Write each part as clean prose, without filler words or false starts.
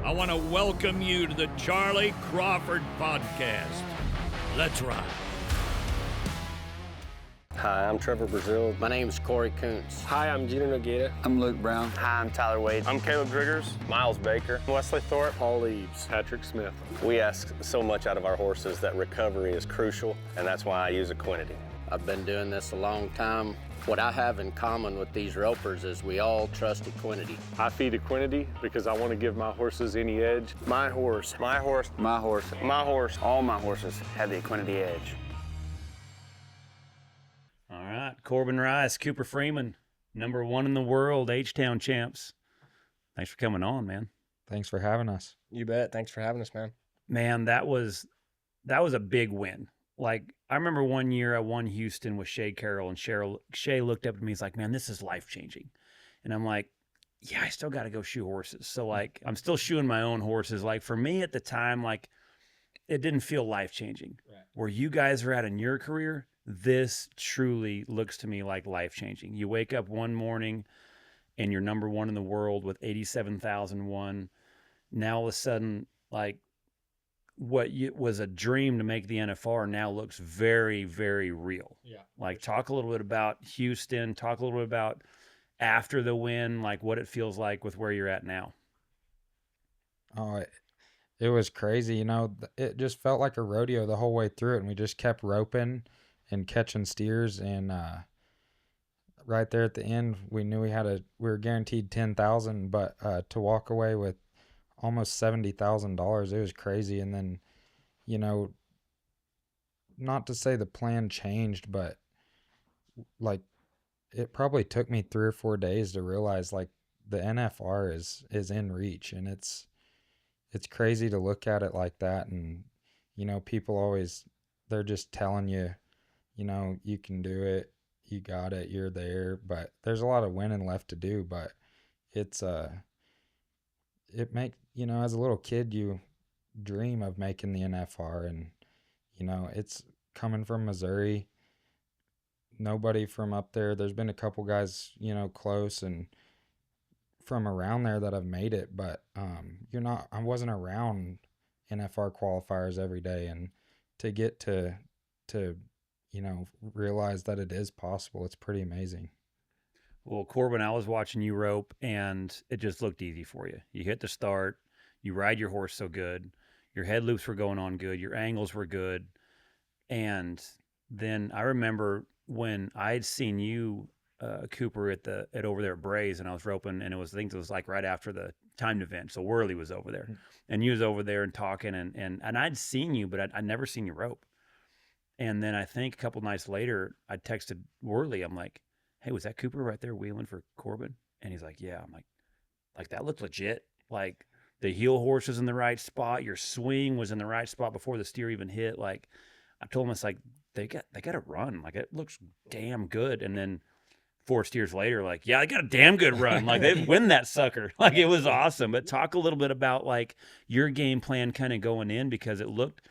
I want to welcome you to the Charly Crawford podcast. Let's ride. Hi, I'm Trevor Brazil. My name's Corey Kuntz. Hi, I'm Gina Nogueira. I'm Luke Brown. Hi, I'm Tyler Wade. I'm Caleb Driggers. Miles Baker. Wesley Thorpe. Paul Eves. Patrick Smith. We ask so much out of our horses that recovery is crucial, and that's why I use Equinity. I've been doing this a long time. What I have in common with these ropers is we all trust Equinity. I feed Equinity because I want to give my horses any edge. My horse. My horse. My horse. My horse. All my horses have the Equinity edge. All right, Korbin Rice, Cooper Freeman, #1 in the world, H-Town champs. Thanks for coming on, man. Thanks for having us. You bet. Thanks for having us, man. Man, that was a big win. Like, I remember one year I won Houston with Shay Carroll, and Shay looked up at me. He's like, man, this is life-changing. And I'm like, yeah, I still got to go shoe horses. So, like, I'm still shoeing my own horses. Like, for me at the time, like, it didn't feel life-changing. Right. Where you guys are at in your career, this truly looks to me like life-changing. You wake up one morning and you're #1 in the world with 87,001. Now, all of a sudden, like, what was a dream to make the NFR now looks very, very real. Yeah. Like, talk a little bit about Houston. Talk a little bit about after the win, like what it feels like with where you're at now. Oh, it was crazy. You know, it just felt like a rodeo the whole way through it, and we just kept roping and catching steers. And right there at the end, we knew we were guaranteed 10,000, but to walk away with almost $70,000, it was crazy. And then, you know, not to say the plan changed, but like it probably took me 3 or 4 days to realize like the NFR is in reach, and it's crazy to look at it like that. And, you know, people they're just telling you, you know, you can do it, you got it, you're there, but there's a lot of winning left to do. But it's you know, as a little kid, you dream of making the NFR, and, you know, it's coming from Missouri. Nobody from up there. There's been a couple guys, you know, close and from around there that have made it, but I wasn't around NFR qualifiers every day, and to get to you know, realize that it is possible, it's pretty amazing. Well, Korbin, I was watching you rope, and it just looked easy for you. You hit the start, you ride your horse so good, your head loops were going on good, your angles were good, and then I remember when I had seen you, Cooper, at over there at Braze, and I was roping, and I think it was like right after the timed event, so Worley was over there, and you was over there and talking, and I'd seen you, but I'd never seen you rope. And then I think a couple nights later, I texted Worley. I'm like, hey, was that Cooper right there wheeling for Korbin? And he's like, yeah. I'm like that looked legit. Like, the heel horse was in the right spot. Your swing was in the right spot before the steer even hit. Like, I told him, it's like, they got to run. Like, it looks damn good. And then 4 steers later, like, yeah, they got a damn good run. Like, they win that sucker. Like, it was awesome. But talk a little bit about, like, your game plan kind of going in, because it looked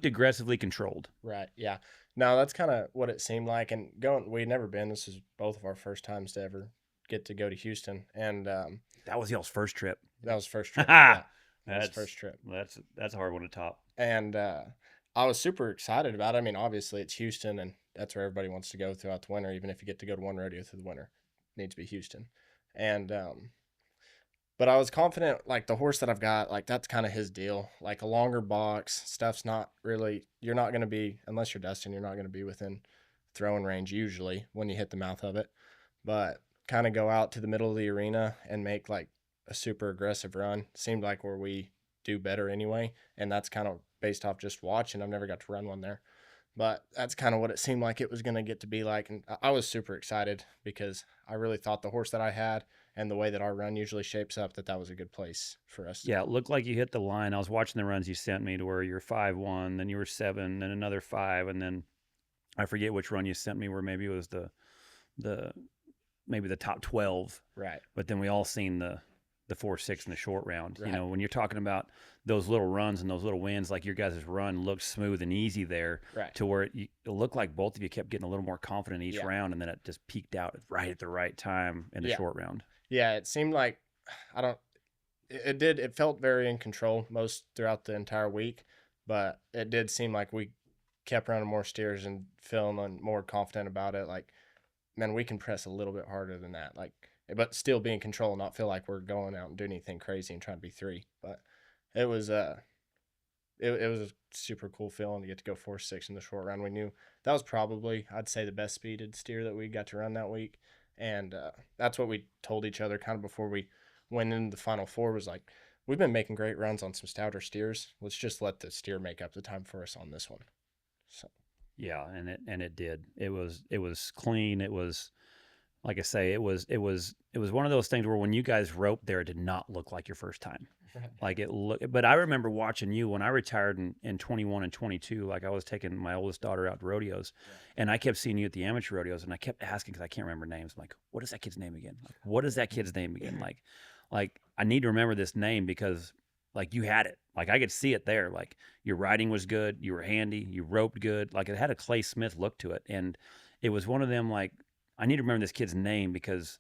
aggressively controlled. Right. Yeah. No, that's kind of what it seemed like. And we'd never been. This is both of our first times to ever get to go to Houston. And that was y'all's first trip. That was first trip. Yeah, that's first trip. That's a hard one to top. And I was super excited about it. I mean, obviously it's Houston, and that's where everybody wants to go throughout the winter. Even if you get to go to one rodeo through the winter, it needs to be Houston. And but I was confident, like, the horse that I've got, like, that's kind of his deal. Like, a longer box, stuff's not really, you're not going to be, unless you're Dustin, you're not going to be within throwing range usually when you hit the mouth of it. But kind of go out to the middle of the arena and make, like, a super aggressive run. Seemed like where we do better anyway, and that's kind of based off just watching. I've never got to run one there. But that's kind of what it seemed like it was going to get to be like. And I was super excited because I really thought the horse that I had and the way that our run usually shapes up, that was a good place for us. Yeah, it looked like you hit the line. I was watching the runs you sent me to where you're 5-1, then you were 7, then another 5, and then I forget which run you sent me where maybe it was maybe the top 12. Right. But then we all seen the 4-6 in the short round. Right. You know, when you're talking about those little runs and those little wins, like your guys' run looked smooth and easy there, right, to where it looked like both of you kept getting a little more confident each round, and then it just peaked out right at the right time in the short round. Yeah, it seemed like, it felt very in control most throughout the entire week, but it did seem like we kept running more steers and feeling more confident about it. Like, man, we can press a little bit harder than that. Like, but still be in control and not feel like we're going out and doing anything crazy and trying to be 3. But it was it was a super cool feeling to get to go 4-6 in the short run. We knew that was probably, I'd say, the best speeded steer that we got to run that week. And that's what we told each other kind of before we went into the Final Four, was like, we've been making great runs on some stouter steers. Let's just let the steer make up the time for us on this one. So Yeah, and it did. It was clean. It was, like I say, it was one of those things where when you guys roped there, it did not look like your first time. Like it looked, but I remember watching you when I retired in 21 and 22. Like I was taking my oldest daughter out to rodeos, and I kept seeing you at the amateur rodeos, and I kept asking because I can't remember names. I'm like, what is that kid's name again? Like, what is that kid's name again? Like I need to remember this name because like you had it. Like I could see it there. Like your riding was good, you were handy, you roped good. Like it had a Clay Smith look to it, and it was one of them. Like I need to remember this kid's name because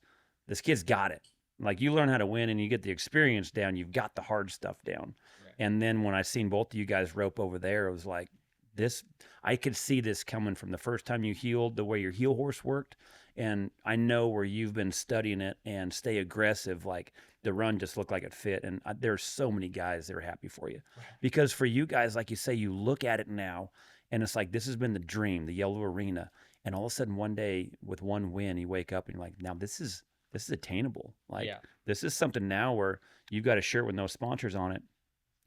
this kid's got it. Like you learn how to win and you get the experience down, you've got the hard stuff down. Right. And then when I seen both of you guys rope over there, it was like this, I could see this coming from the first time you heeled, the way your heel horse worked. And I know where you've been studying it and stay aggressive. Like the run just looked like it fit. And there's so many guys that are happy for you. Right. Because for you guys, like you say, you look at it now and it's like, this has been the dream, the yellow arena. And all of a sudden one day with one win, you wake up and you're like, now this is attainable. Like this is something now where you've got a shirt with no sponsors on it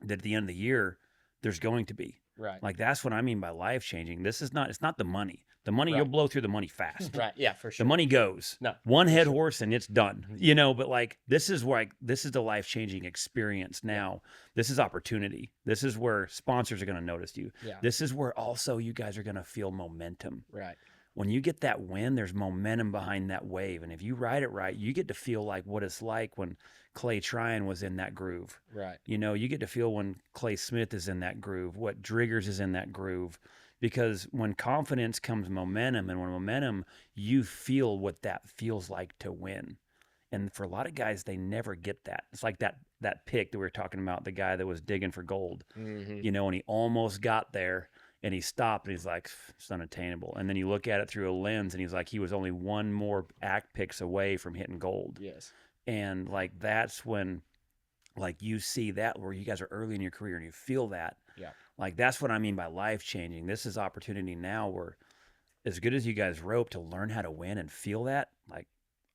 that at the end of the year there's going to be. Right. Like that's what I mean by life changing. It's not the money. The money, you'll blow through the money fast. Right. Yeah, for sure. The money goes. No. One head horse and it's done. You know, but like this is the life changing experience now. Yeah. This is opportunity. This is where sponsors are going to notice you. Yeah. This is where also you guys are going to feel momentum. Right. When you get that win, there's momentum behind that wave. And if you ride it right, you get to feel like what it's like when Clay Tryon was in that groove. Right. You know, you get to feel when Clay Smith is in that groove, what Driggers is in that groove. Because when confidence comes momentum, and when momentum, you feel what that feels like to win. And for a lot of guys, they never get that. It's like that pick that we were talking about, the guy that was digging for gold. Mm-hmm. You know, and he almost got there. And he stopped and he's like, it's unattainable. And then you look at it through a lens and he's like, he was only one more act picks away from hitting gold. Yes. And like, that's when like you see that where you guys are early in your career and you feel that. Yeah. Like, that's what I mean by life changing. This is opportunity now where as good as you guys rope to learn how to win and feel that, like,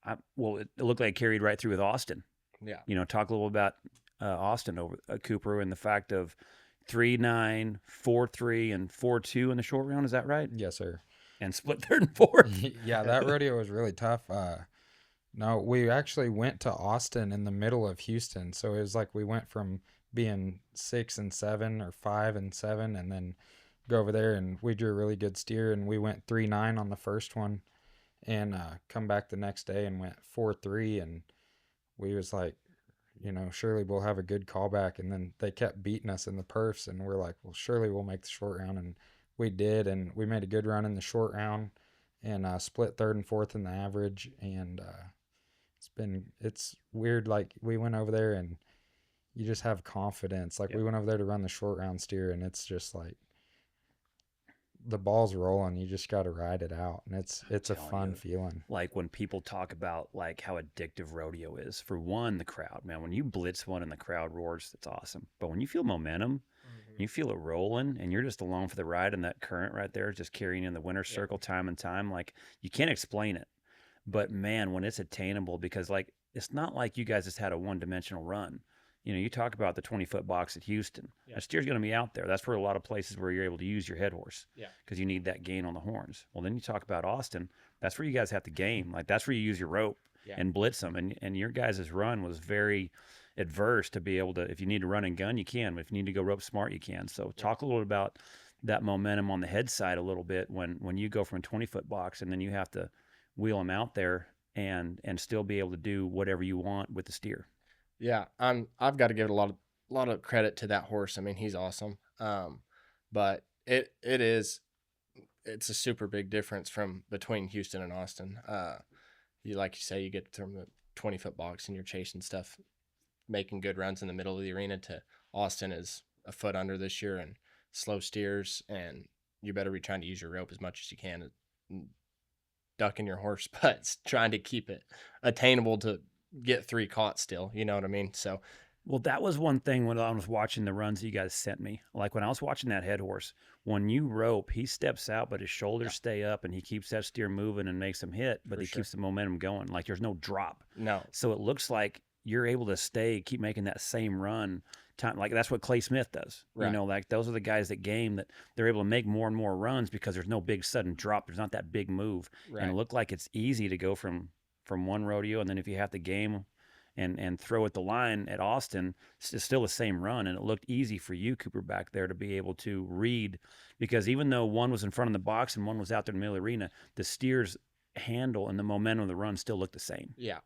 it looked like it carried right through with Austin. Yeah. You know, talk a little about Austin over Cooper and the fact of 3-9, 4-3, and 4-2 in the short round. Is that right? Yes, sir. And split third and fourth. Yeah, that rodeo was really tough. No, we actually went to Austin in the middle of Houston. So it was like we went from being 6-7 or 5-7 and then go over there and we drew a really good steer and we went 3-9 on the first one and come back the next day and went 4-3 and we was like, you know, surely we'll have a good callback. And then they kept beating us in the perfs and we're like, well, surely we'll make the short round. And we did. And we made a good run in the short round and split third and fourth in the average. And it's weird. Like we went over there and you just have confidence. Like we went over there to run the short round steer and it's just like the ball's rolling. You just got to ride it out. And it's a fun feeling. Like when people talk about like how addictive rodeo is, for one, the crowd, man, when you blitz one and the crowd roars, it's awesome. But when you feel momentum, you feel it rolling and you're just along for the ride and that current right there is just carrying in the winner's circle time and time, like you can't explain it. But man, when it's attainable, because like, it's not like you guys just had a one-dimensional run. You know, you talk about the 20-foot box at Houston. Yeah. That steer's going to be out there. That's where a lot of places where you're able to use your head horse. Yeah. Because you need that gain on the horns. Well, then you talk about Austin. That's where you guys have to game. Like, that's where you use your rope and blitz them. And your guys' run was very adverse to be able to, if you need to run and gun, you can. But if you need to go rope smart, you can. So talk a little about that momentum on the head side a little bit when you go from a 20-foot box and then you have to wheel them out there and still be able to do whatever you want with the steer. Yeah, I've got to give it a lot of credit to that horse. I mean, he's awesome. But it's a super big difference between Houston and Austin. Like you say, you get from the 20-foot box and you're chasing stuff making good runs in the middle of the arena to Austin is a foot under this year and slow steers, and you better be trying to use your rope as much as you can, ducking your horse butts, trying to keep it attainable to get 3 caught still. You know what I mean? So, well, that was one thing when I was watching the runs that you guys sent me. Like when I was watching that head horse, when you rope, he steps out, but his shoulders stay up, and he keeps that steer moving and makes him hit, but he keeps the momentum going. Like there's no drop. No. So it looks like you're able to keep making that same run. Like that's what Clay Smith does. Right. You know, like those are the guys that they're able to make more and more runs because there's no big sudden drop. There's not that big move. Right. And it looked like it's easy to go from one rodeo, and then if you have to game and throw at the line at Austin, it's still the same run. And it looked easy for you, Cooper, back there to be able to read, because even though one was in front of the box and one was out there in the middle of the arena, the steer's handle and the momentum of the run still looked the same. Yeah,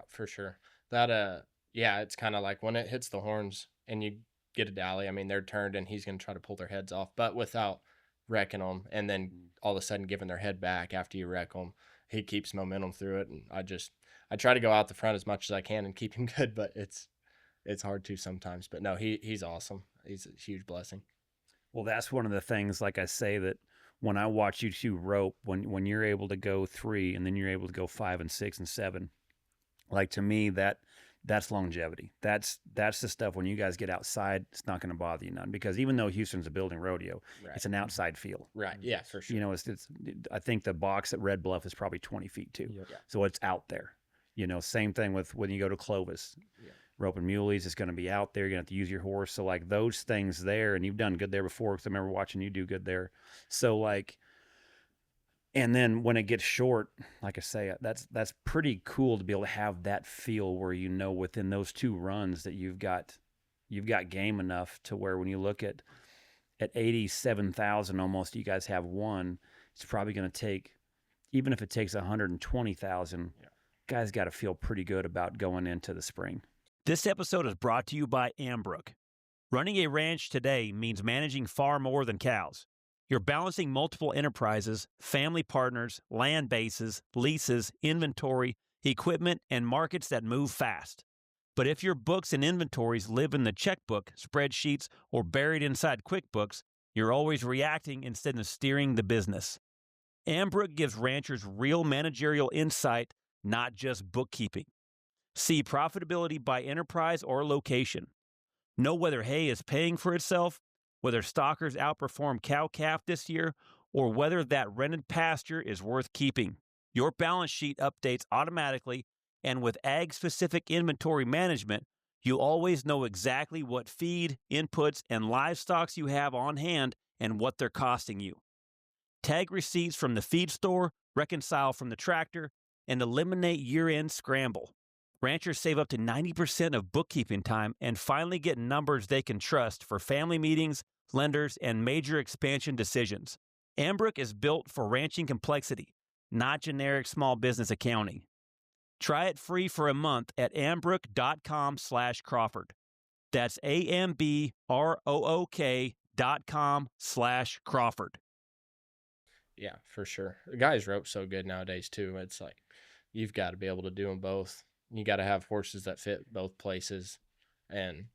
for sure. That it's kind of like when it hits the horns and you get a dally, I mean, they're turned and he's going to try to pull their heads off, but without wrecking them, and then all of a sudden giving their head back after you wreck them. He keeps momentum through it, and I try to go out the front as much as I can and keep him good, but it's hard to sometimes. But no, he's awesome. He's a huge blessing. Well, that's one of the things, like I say, that when I watch you two rope, when you're able to go 3 and then you're able to go 5 and 6 and 7, like to me that's longevity. That's the stuff when you guys get outside, it's not going to bother you none, because even though Houston's a building rodeo, it's an outside field. Right. Yeah, for sure. You know, I think the box at Red Bluff is probably 20 feet too. Yeah. So it's out there. You know, same thing with when you go to Clovis. Yeah. Roping muleys is going to be out there. You're going to have to use your horse. So like those things there, and you've done good there before, because I remember watching you do good there. So like, and then when it gets short, like I say, that's pretty cool to be able to have that feel where, you know, within those 2 runs that you've got game enough to where when you look at 87,000 almost, you guys have one. It's probably going to take, even if it takes 120,000, guys got to feel pretty good about going into the spring. This episode is brought to you by Ambrook. Running a ranch today means managing far more than cows. You're balancing multiple enterprises, family partners, land bases, leases, inventory, equipment, and markets that move fast. But if your books and inventories live in the checkbook, spreadsheets, or buried inside QuickBooks, you're always reacting instead of steering the business. Ambrook gives ranchers real managerial insight, not just bookkeeping. See profitability by enterprise or location. Know whether hay is paying for itself, whether stockers outperform cow-calf this year, or whether that rented pasture is worth keeping. Your balance sheet updates automatically, and with ag-specific inventory management, you always know exactly what feed, inputs, and livestocks you have on hand and what they're costing you. Tag receipts from the feed store, reconcile from the tractor, and eliminate year-end scramble. Ranchers save up to 90% of bookkeeping time and finally get numbers they can trust for family meetings, lenders, and major expansion decisions. Ambrook is built for ranching complexity, not generic small business accounting. Try it free for a month at ambrook.com/Crawford. That's AMBROOK.com/Crawford. Yeah, for sure. The guys rope so good nowadays too. It's like you've got to be able to do them both. You got to have horses that fit both places, and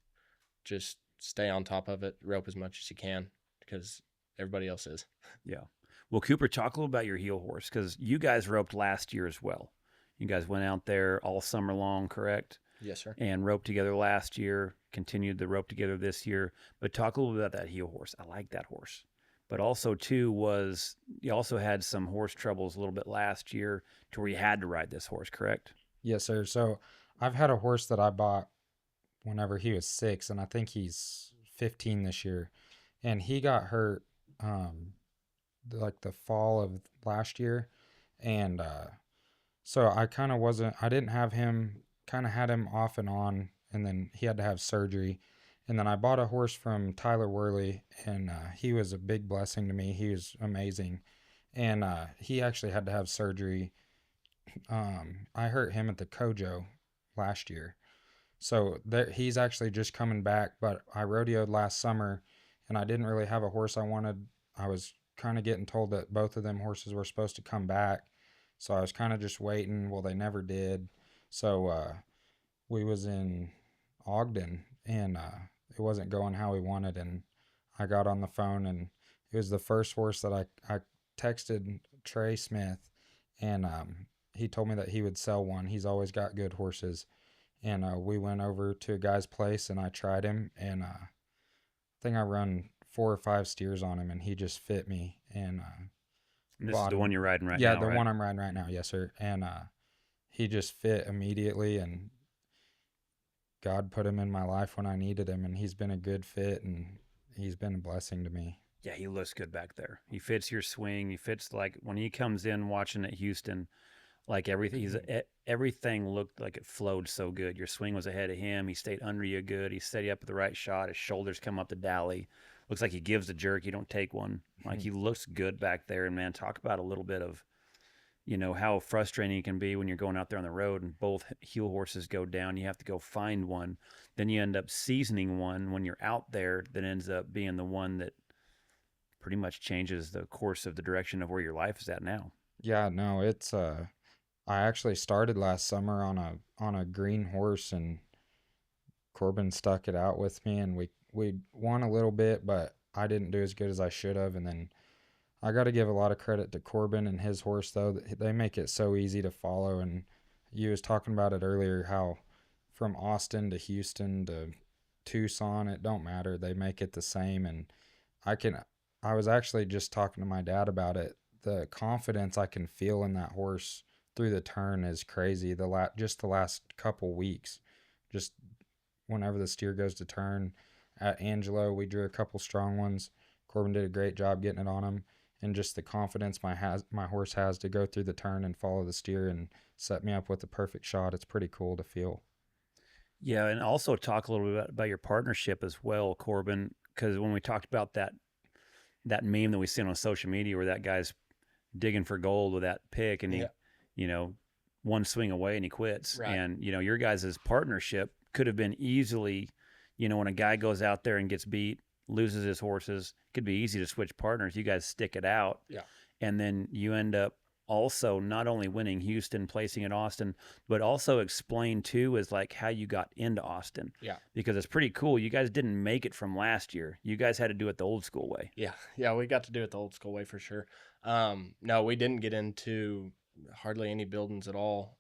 just stay on top of it, rope as much as you can, because everybody else is. Yeah. Well, Cooper, talk a little about your heel horse, because you guys roped last year as well. You guys went out there all summer long, correct? Yes, sir. And roped together last year, continued the rope together this year. But talk a little bit about that heel horse. I like that horse. But also, too, you also had some horse troubles a little bit last year to where you had to ride this horse, correct? Yes, sir. So I've had a horse that I bought whenever he was 6, and I think he's 15 this year. And he got hurt like the fall of last year. And so I didn't have him, kind of had him off and on, and then he had to have surgery. And then I bought a horse from Tyler Worley, and he was a big blessing to me. He was amazing. And he actually had to have surgery. I hurt him at the Kojo last year. So he's actually just coming back, but I rodeoed last summer, and I didn't really have a horse I wanted. I was kind of getting told that both of them horses were supposed to come back. So I was kind of just waiting. Well, they never did. So we was in Ogden, and it wasn't going how we wanted. And I got on the phone, and it was the first horse that I texted Trey Smith, and he told me that he would sell one. He's always got good horses. And we went over to a guy's place, and I tried him, and I think I run 4 or 5 steers on him, and he just fit me. And this is the one you're riding right now? now, Yeah, the right? one I'm riding right now. Yes, sir. And he just fit immediately, and God put him in my life when I needed him, and he's been a good fit, and he's been a blessing to me. Yeah, he looks good back there. He fits your swing. He fits, like, when he comes in watching at Houston, like everything looked like it flowed so good. Your swing was ahead of him. He stayed under you good. He set you up with the right shot. His shoulders come up the dally. Looks like he gives the jerk. You don't take one. Like, he looks good back there. And, man, talk about a little bit of, you know, how frustrating it can be when you're going out there on the road and both heel horses go down. You have to go find one. Then you end up seasoning one when you're out there that ends up being the one that pretty much changes the course of the direction of where your life is at now. Yeah, no, it's I actually started last summer on a green horse, and Korbin stuck it out with me, and we won a little bit, but I didn't do as good as I should have. And then I got to give a lot of credit to Korbin and his horse, though. They make it so easy to follow. And you was talking about it earlier, how from Austin to Houston to Tucson, it don't matter. They make it the same. And I was actually just talking to my dad about it. The confidence I can feel in that horse through the turn is crazy. Just the last couple weeks, just whenever the steer goes to turn at Angelo, we drew a couple strong ones. Korbin did a great job getting it on him, and just the confidence my horse has to go through the turn and follow the steer and set me up with the perfect shot. It's pretty cool to feel. Yeah, and also talk a little bit about your partnership as well, Korbin, because when we talked about that meme that we seen on social media where that guy's digging for gold with that pick, and he, you know, one swing away and he quits. Right. And, you know, your guys' partnership could have been easily, you know, when a guy goes out there and gets beat, loses his horses, it could be easy to switch partners. You guys stick it out. Yeah. And then you end up also not only winning Houston, placing in Austin, but also explain too is like how you got into Austin. Yeah. Because it's pretty cool. You guys didn't make it from last year. You guys had to do it the old school way. Yeah. Yeah, we got to do it the old school way for sure. No, we didn't get into hardly any buildings at all.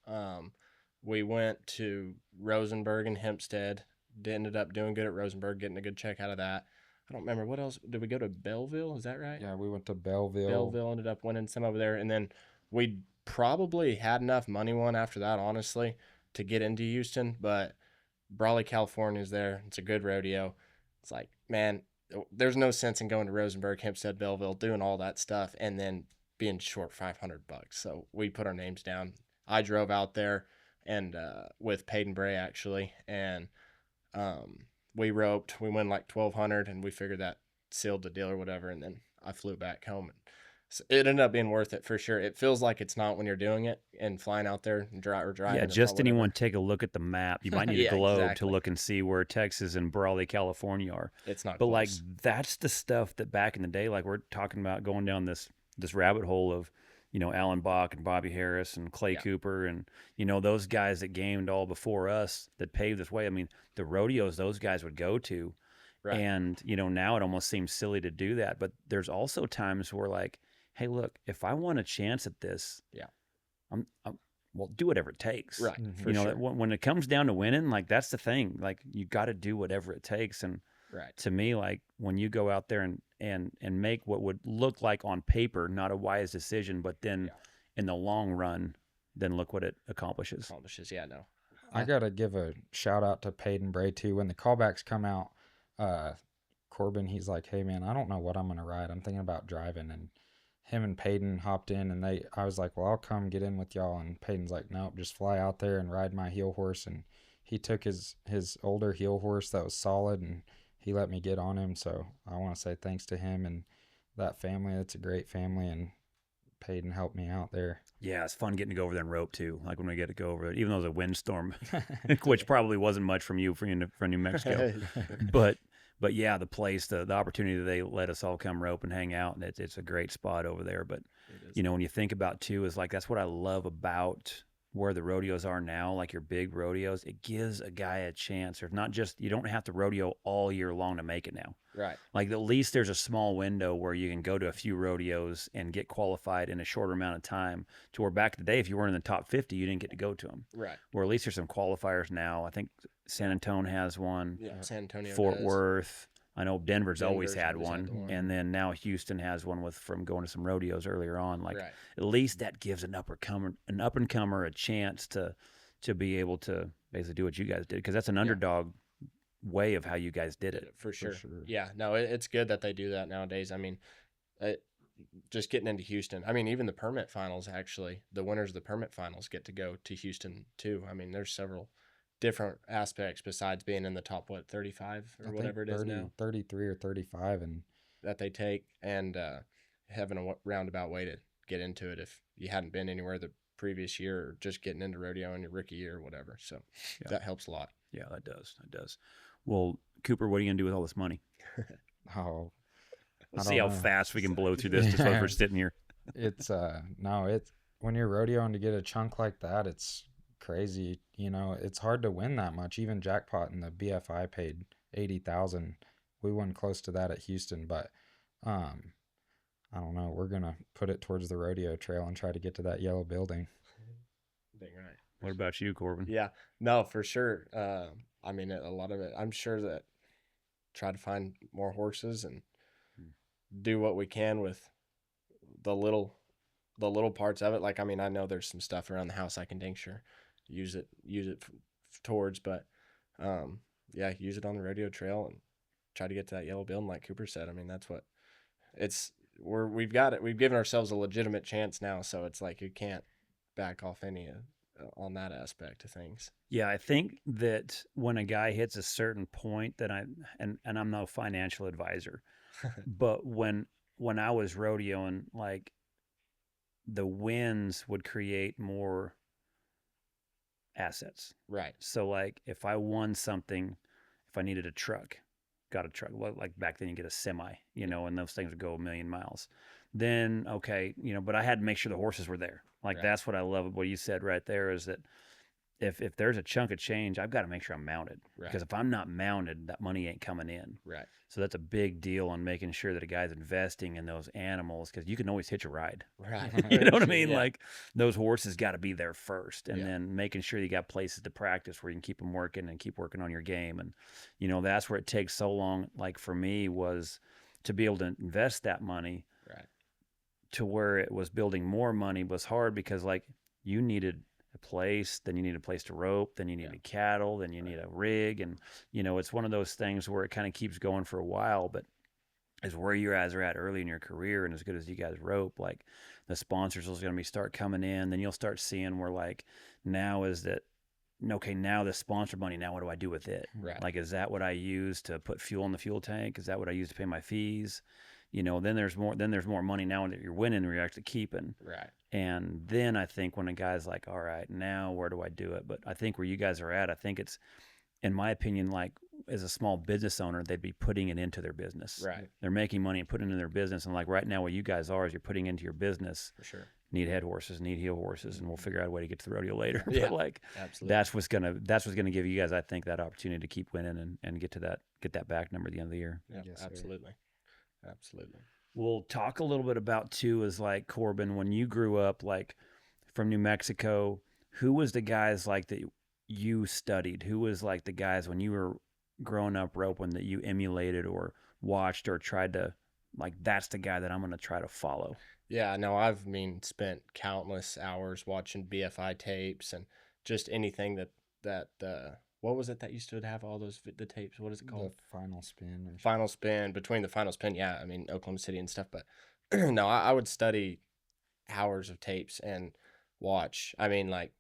We went to Rosenberg and Hempstead. Ended up doing good at Rosenberg, getting a good check out of that. I don't remember what else. Did we go to Belleville? Is that right? Yeah, we went to Belleville. Belleville, ended up winning some over there. And then we probably had enough money won after that, honestly, to get into Houston. But Brawley, California is there. It's a good rodeo. It's like, man, there's no sense in going to Rosenberg, Hempstead, Belleville, doing all that stuff, and then being short $500. So we put our names down. I drove out there and with Peyton Bray, actually, and we roped. We won like $1,200, and we figured that sealed the deal or whatever. And then I flew back home, and so it ended up being worth it for sure. It feels like it's not when you're doing it and flying out there and driving. Yeah, just anyone take a look at the map. You might need Yeah, a globe exactly. to look and see where Texas and Brawley, California are. It's not. But close. like that's the stuff that back in the day, like we're talking about going down this rabbit hole of, you know, Alan Bach and Bobby Harris and Clay Cooper and, you know, those guys that gamed all before us that paved this way. I mean, the rodeos those guys would go to. Right. And, you know, now it almost seems silly to do that. But there's also times where like, hey, look, if I want a chance at this, well, do whatever it takes. Right. You know, when it comes down to winning, like that's the thing. Like you got to do whatever it takes. And to me, like when you go out there and make what would look like on paper not a wise decision, but then in the long run, then look what it accomplishes. I gotta give a shout out to Peyton Bray too. When the callbacks come out, Korbin, he's like, "Hey man, I don't know what I'm gonna ride. I'm thinking about driving." And him and Peyton hopped in, and I was like, "Well, I'll come get in with y'all." And Peyton's like, "Nope, just fly out there and ride my heel horse." And he took his older heel horse that was solid, and he let me get on him. So I want to say thanks to him and that family. It's a great family, and Peyton helped me out there. Yeah, it's fun getting to go over there and rope too. Like when we get to go over it, even though it was a windstorm, which probably wasn't much from you for New Mexico. But yeah, the place, the opportunity that they let us all come rope and hang out, and it's a great spot over there. But you know, when you think about too, is like that's what I love about where the rodeos are now, like your big rodeos, it gives a guy a chance. Or not just, you don't have to rodeo all year long to make it now. Right. Like at least there's a small window where you can go to a few rodeos and get qualified in a shorter amount of time, to where back in the day, if you weren't in the top 50, you didn't get to go to them. Right. Where at least there's some qualifiers now. I think San Antonio has one. Yeah. San Antonio Fort does. Worth. I know Denver's always had Denver's always one. had the one. And then now Houston has one from going to some rodeos earlier on. Like Right. at least that gives an up and comer a chance to be able to basically do what you guys did, because that's an underdog way of how you guys did it. For sure. Yeah, no, it's good that they do that nowadays. I mean, just getting into Houston. I mean, even the permit finals, actually, the winners of the permit finals get to go to Houston too. I mean, there's several different aspects besides being in the top, 35 or whatever it is now. 33 or 35. And that they take, and having a roundabout way to get into it if you hadn't been anywhere the previous year, or just getting into rodeo in your rookie year or whatever. So that helps a lot. Yeah, that does. That does. Well, Cooper, what are you going to do with all this money? Oh, Let's see how fast we can blow through this just while we're sitting here. It's when you're rodeoing to get a chunk like that, it's crazy. You know, it's hard to win that much. Even jackpot in the BFI paid $80,000. We won close to that at Houston, but I don't know. We're gonna put it towards the rodeo trail and try to get to that yellow building. Dang right. What about you, Korbin? Yeah, no, for sure. I mean, a lot of it, I'm sure that try to find more horses and do what we can with the little parts of it. Like, I mean, I know there's some stuff around the house I can tincture, use it towards, but yeah, use it on the rodeo trail and try to get to that yellow building like Cooper said. I mean, that's what we've got it. We've given ourselves a legitimate chance now, so it's like you can't back off any on that aspect of things. Yeah, I think that when a guy hits a certain point, that and I'm no financial advisor, but when I was rodeoing, like the wins would create more assets. Right. So like if I won something, if I needed a truck, got a truck, like back then you get a semi, you know, and those things would go a million miles. Then, okay, you know, but I had to make sure the horses were there. Like, that's what I love. What you said right there is that if there's a chunk of change, I've got to make sure I'm mounted. Right. Because if I'm not mounted, that money ain't coming in. Right. So that's a big deal on making sure that a guy's investing in those animals, because you can always hitch a ride. Right. You know what I mean? Yeah. Like those horses got to be there first, and then making sure you got places to practice where you can keep them working and keep working on your game. And, you know, that's where it takes so long. Like for me was to be able to invest that money. Right. To where it was building more money was hard, because like you needed a place, then you need a place to rope, then you need cattle, then you need a rig. And, you know, it's one of those things where it kind of keeps going for a while, but as where you guys are at early in your career and as good as you guys rope, like the sponsors is going to start coming in, then you'll start seeing where like now is that, okay, now the sponsor money, now what do I do with it? Right. Like, is that what I use to put fuel in the fuel tank? Is that what I use to pay my fees? You know, then there's more money now that you're winning or you're actually keeping. Right. And then I think when a guy's like, all right, now where do I do it? But I think where you guys are at, I think it's, in my opinion, like as a small business owner, they'd be putting it into their business. Right. They're making money and putting it in their business. And like right now, what you guys are is you're putting into your business. For sure. Need head horses, need heel horses, and we'll figure out a way to get to the rodeo later. Yeah, but like, absolutely. that's what's gonna give you guys, I think, that opportunity to keep winning and get that back number at the end of the year. Yeah, Yes, absolutely. Absolutely. We'll talk a little bit about too is like, Korbin, when you grew up like from New Mexico, who was the guys like that you studied? Who was like the guys when you were growing up roping that you emulated or watched or tried to, like, that's the guy that I'm going to try to follow? Yeah, no, I've spent countless hours watching BFI tapes and just anything that what was it that used to have all those the tapes? What is it called? The final spin. Final spin, between the final spin. Yeah, I mean Oklahoma City and stuff. But no, I would study hours of tapes and watch. I mean, like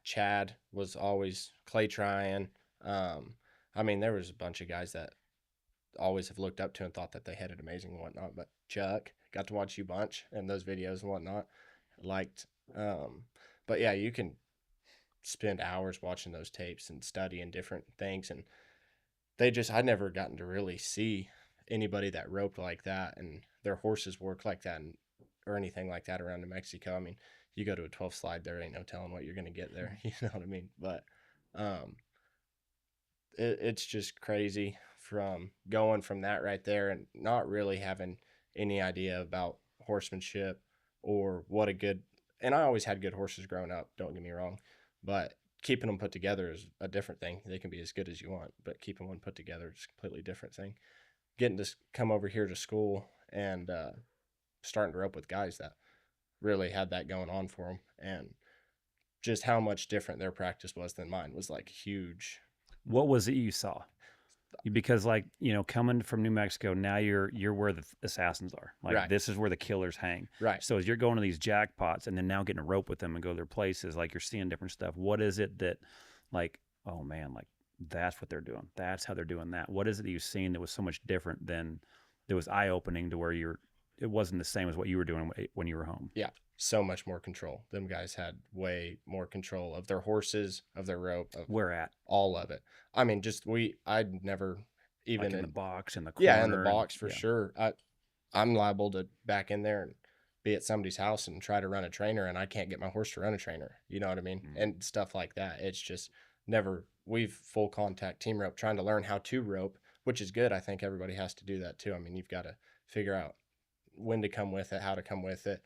Chad was always clay trying. I mean, there was a bunch of guys that always have looked up to and thought that they had it amazing and whatnot. But Chuck, got to watch you a bunch and those videos and whatnot. Liked. But yeah, you can spend hours watching those tapes and studying different things, and I'd never gotten to really see anybody that roped like that and their horses work like that or anything like that around New Mexico. I mean, you go to a 12 slide, there ain't no telling what you're going to get there. You know what I mean? But it's just crazy from going from that right there and not really having any idea about horsemanship or what a good, and I always had good horses growing up, don't get me wrong, but keeping them put together is a different thing. They can be as good as you want, but keeping one put together is a completely different thing. Getting to come over here to school and starting to rope with guys that really had that going on for them, and just how much different their practice was than mine was like huge. What was it you saw? Because like, you know, coming from New Mexico, now you're where the assassins are. Like Right. This is where the killers hang. Right. So as you're going to these jackpots and then now getting a rope with them and go to their places, like you're seeing different stuff. What is it that like, oh man, like that's what they're doing. That's how they're doing that. What is it that you've seen that was so much different than that was eye-opening to where it wasn't the same as what you were doing when you were home? Yeah. So much more control. Them guys had way more control of their horses, of their rope, of Where at? all of it. I mean, I'd never even Like in the box, in the corner. Yeah, in the box for yeah. sure. I'm liable to back in there and be at somebody's house and try to run a trainer, and I can't get my horse to run a trainer. You know what I mean? Mm-hmm. And stuff like that. It's just never. We've full contact team rope, trying to learn how to rope, which is good. I think everybody has to do that too. I mean, you've got to figure out when to come with it, how to come with it,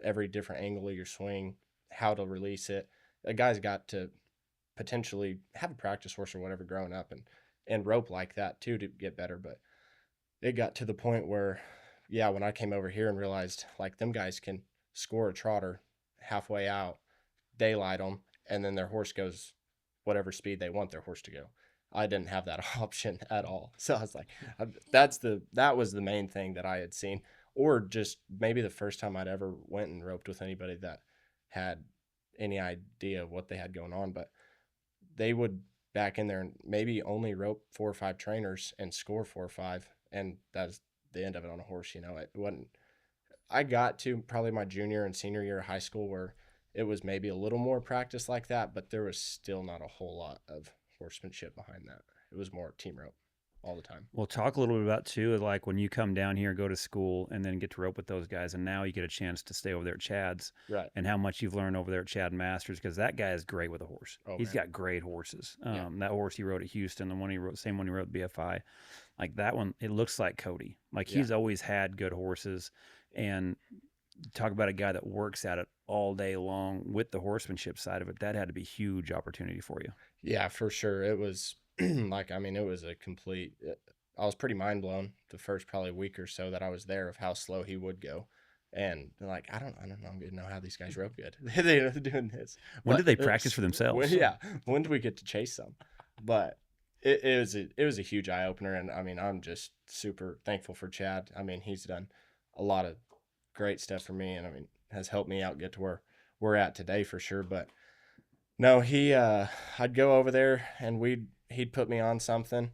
every different angle of your swing, how to release it. A guy's got to potentially have a practice horse or whatever growing up and rope like that too to get better. But it got to the point where, yeah, when I came over here and realized like them guys can score a trotter halfway out, daylight them, and then their horse goes whatever speed they want their horse to go. I didn't have that option at all. So I was like, that was the main thing that I had seen, or just maybe the first time I'd ever went and roped with anybody that had any idea of what they had going on. But they would back in there and maybe only rope 4 or 5 trainers and score 4 or 5. And that's the end of it on a horse. You know, it wasn't, I got to probably my junior and senior year of high school where it was maybe a little more practice like that, but there was still not a whole lot of horsemanship behind that. It was more team rope all the time. Well, talk a little bit about too, like when you come down here, go to school, and then get to rope with those guys, and now you get a chance to stay over there at Chad's, Right? and how much you've learned over there at Chad Masters, because that guy is great with a horse. Oh, He's man. got great horses. Yeah. That horse he rode at Houston, the one he rode, same one he rode at BFI, like that one, it looks like Cody. Like he's always had good horses, and talk about a guy that works at it all day long with the horsemanship side of it. That had to be a huge opportunity for you. Yeah, for sure. It was like, I mean, it was a complete, I was pretty mind blown the first probably week or so that I was there of how slow he would go. And like, I don't know how these guys rope good. They're doing this. When But did they practice for themselves? When do we get to chase them? But it was a huge eye opener. And I mean, I'm just super thankful for Chad. I mean, he's done a lot of great stuff for me, and I mean, has helped me out get to where we're at today for sure. But no, I'd go over there and he'd put me on something,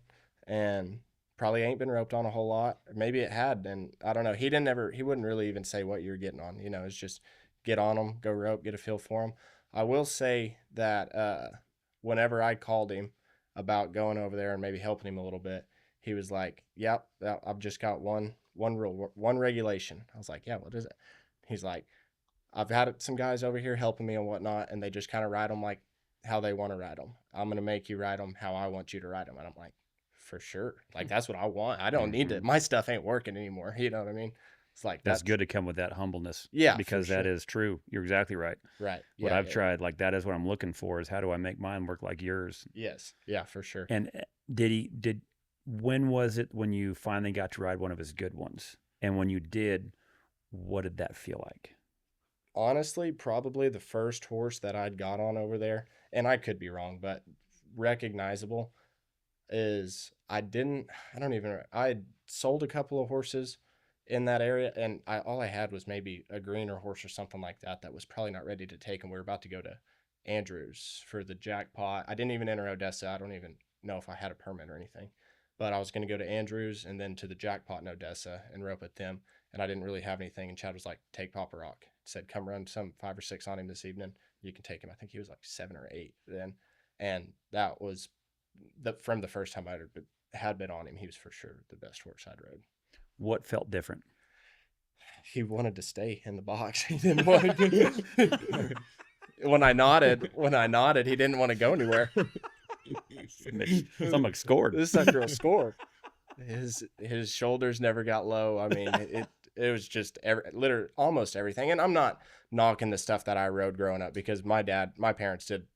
and probably ain't been roped on a whole lot. Maybe it had, and I don't know. He wouldn't really even say what you're getting on. You know, it's just get on them, go rope, get a feel for them. I will say that whenever I called him about going over there and maybe helping him a little bit, he was like, "Yep, I've just got one rule, one regulation." I was like, "Yeah, what is it?" He's like, "I've had some guys over here helping me and whatnot, and they just kind of ride them like how they want to ride them. I'm gonna make you ride them how I want you to ride them." And I'm like, "For sure, like that's what I want. I don't need to. My stuff ain't working anymore." You know what I mean? It's like That's good to come with that humbleness. Yeah, because for that sure. is true. You're exactly right. Right. What Yeah, I've tried, like that is what I'm looking for, is how do I make mine work like yours? Yes. Yeah, for sure. And when was it when you finally got to ride one of his good ones? And when you did, what did that feel like? Honestly, probably the first horse that I'd got on over there, and I could be wrong, but recognizable is I had sold a couple of horses in that area, and all I had was maybe a greener horse or something like that was probably not ready to take, and we were about to go to Andrews for the jackpot. I didn't even enter Odessa. I don't even know if I had a permit or anything, but I was going to go to Andrews and then to the jackpot in Odessa and rope at them, and I didn't really have anything, and Chad was like, "Take Papa Rock." Said, "Come run some 5 or 6 on him this evening. You can take him." I think he was like 7 or 8 then, and that was from the first time I had been on him, he was for sure the best horse I'd rode. What felt different? He wanted to stay in the box. He didn't want to. When I nodded, he didn't want to go anywhere. Somebody scored. This sucker will score. His shoulders never got low. I mean, it was just literally almost everything. And I'm not knocking the stuff that I rode growing up, because my parents did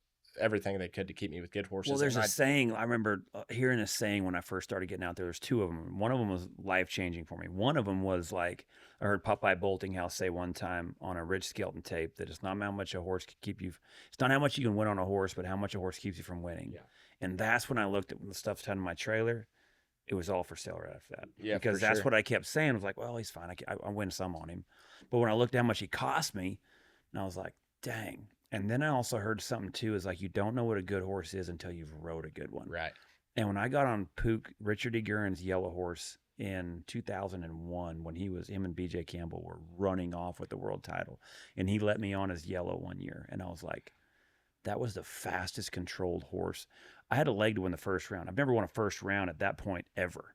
everything they could to keep me with good horses. Well, there's a saying. I remember hearing a saying when I first started getting out there. There's two of them. One of them was life-changing for me. One of them was like, I heard Popeye Boltinghouse say one time on a Rich Skelton tape that it's not how much a horse can keep you. It's not how much you can win on a horse, but how much a horse keeps you from winning. Yeah. And that's when I looked at the stuff tied in my trailer. It was all for sale right after that. Yeah, because for that's sure. what I kept saying. I was like, well, he's fine. I win some on him. But when I looked at how much he cost me, and I was like, dang. And then I also heard something too, is like, you don't know what a good horse is until you've rode a good one. Right. And when I got on Pook, Richard E. Guerin's yellow horse in 2001, when him and BJ Campbell were running off with the world title, and he let me on his yellow one year. And I was like, that was the fastest controlled horse. I had a leg to win the first round. I've never won a first round at that point ever.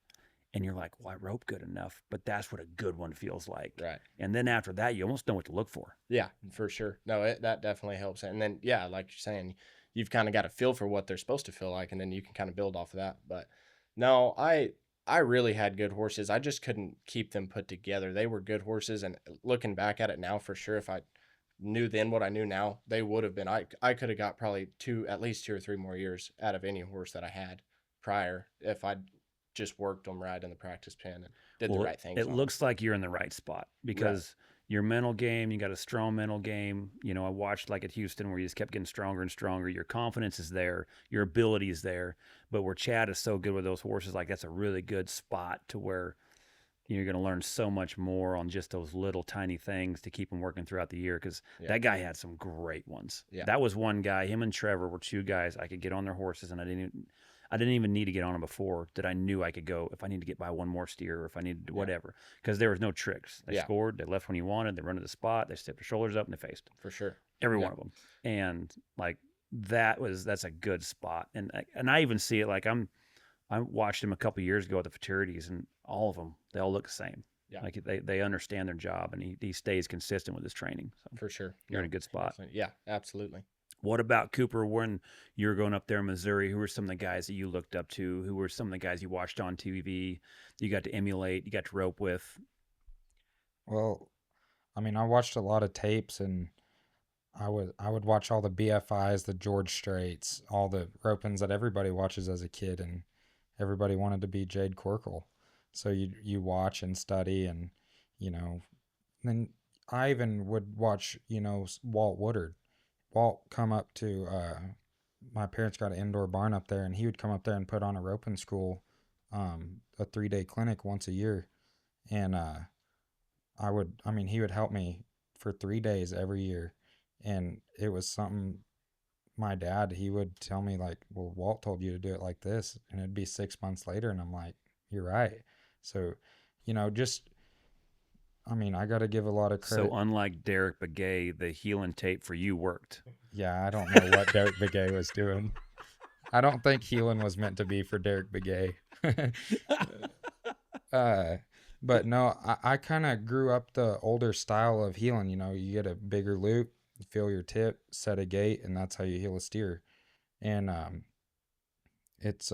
And you're like, well, I rope good enough, but that's what a good one feels like. Right. And then after that, you almost know what to look for. Yeah, for sure. No, that definitely helps. And then, yeah, like you're saying, you've kind of got a feel for what they're supposed to feel like, and then you can kind of build off of that. But no, I really had good horses. I just couldn't keep them put together. They were good horses, and looking back at it now, for sure, if I knew then what I knew now, they would have been. I could have got probably at least 2 or 3 more years out of any horse that I had prior if I'd just worked them right in the practice pen and did the right things. It looks like you're in the right spot, because your mental game, you got a strong mental game. You know, I watched like at Houston where you just kept getting stronger and stronger. Your confidence is there, your ability is there. But where Chad is so good with those horses, like that's a really good spot to where you're going to learn so much more on just those little tiny things to keep them working throughout the year. Because that guy had some great ones. Yeah. That was one guy. Him and Trevor were two guys I could get on their horses, and I didn't even need to get on them before that I knew I could go if I need to get by one more steer, or if I needed to whatever, because there was no tricks. They scored, they left when you wanted, they run to the spot, they stepped their shoulders up, and they faced. For sure. Every one of them. And like that's a good spot. And I even see it, like I watched him a couple years ago at the fraternities, and all of them, they all look the same. Yeah. Like they understand their job, and he stays consistent with his training. So for sure. You're in a good spot. Definitely. Yeah, absolutely. What about Cooper, when you were going up there in Missouri? Who were some of the guys that you looked up to? Who were some of the guys you watched on TV, you got to emulate, you got to rope with? Well, I mean, I watched a lot of tapes, and I would watch all the BFIs, the George Straits, all the ropings that everybody watches as a kid, and everybody wanted to be Jade Corkle. So you watch and study, and, you know, then I even would watch, you know, Walt Woodard. Walt come up to, my parents got an indoor barn up there, and he would come up there and put on a roping school, a 3-day clinic once a year. And he would help me for 3 days every year. And it was something, my dad, he would tell me like, well, Walt told you to do it like this. And it'd be 6 months later, and I'm like, you're right. So, you know, I got to give a lot of credit. So unlike Derek Begay, the heel and tape for you worked. Yeah, I don't know what Derek Begay was doing. I don't think heeling was meant to be for Derek Begay. But no, I kind of grew up the older style of heeling. You know, you get a bigger loop, feel your tip, set a gait, and that's how you heel a steer. And it's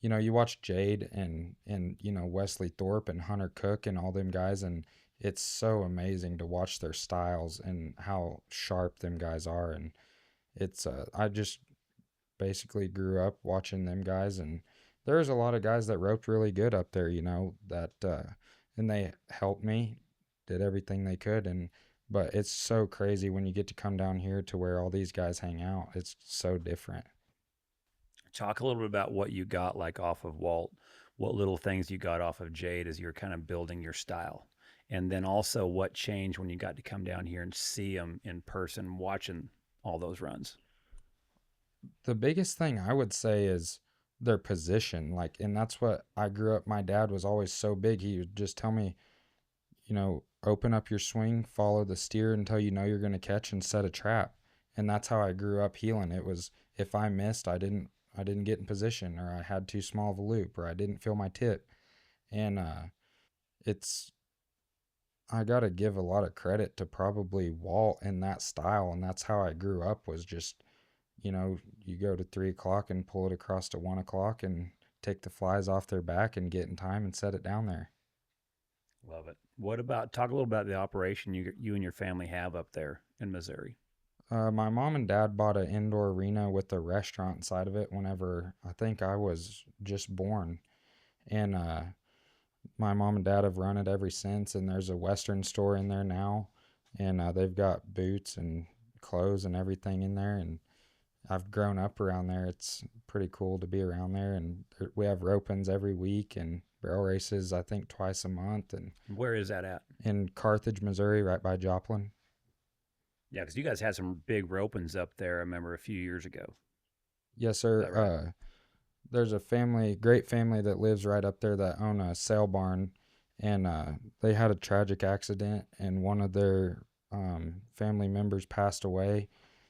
you know, you watch Jade and you know, Wesley Thorpe and Hunter Cook and all them guys, and it's so amazing to watch their styles and how sharp them guys are. And it's I just basically grew up watching them guys, and there's a lot of guys that roped really good up there, you know, that and they helped me, did everything they could. But it's so crazy when you get to come down here to where all these guys hang out. It's so different. Talk a little bit about what you got like off of Walt, what little things you got off of Jade as you're kind of building your style. And then also what changed when you got to come down here and see them in person, watching all those runs. The biggest thing I would say is their position. Like, and that's what I grew up. My dad was always so big. He would just tell me, you know, open up your swing, follow the steer until you know you're going to catch, and set a trap. And that's how I grew up heeling. It was, if I missed, I didn't get in position, or I had too small of a loop, or I didn't feel my tip. And I got to give a lot of credit to probably Walt in that style. And that's how I grew up, was just, you go to 3 o'clock and pull it across to 1 o'clock and take the flies off their back and get in time and set it down there. Love it. What about, talk a little about the operation you and your family have up there in Missouri? My mom and dad bought an indoor arena with a restaurant inside of it whenever I think I was just born. And my mom and dad have run it ever since. And there's a Western store in there now. And they've got boots and clothes and everything in there. And I've grown up around there. It's pretty cool to be around there. And we have rope-ins every week and barrel races, I think, twice a month. And where is that at? In Carthage, Missouri, right by Joplin. Yeah, because you guys had some big rope-ins up there, I remember, a few years ago. Yes, sir. Right? There's a great family that lives right up there that own a sale barn, and they had a tragic accident, and one of their family members passed away,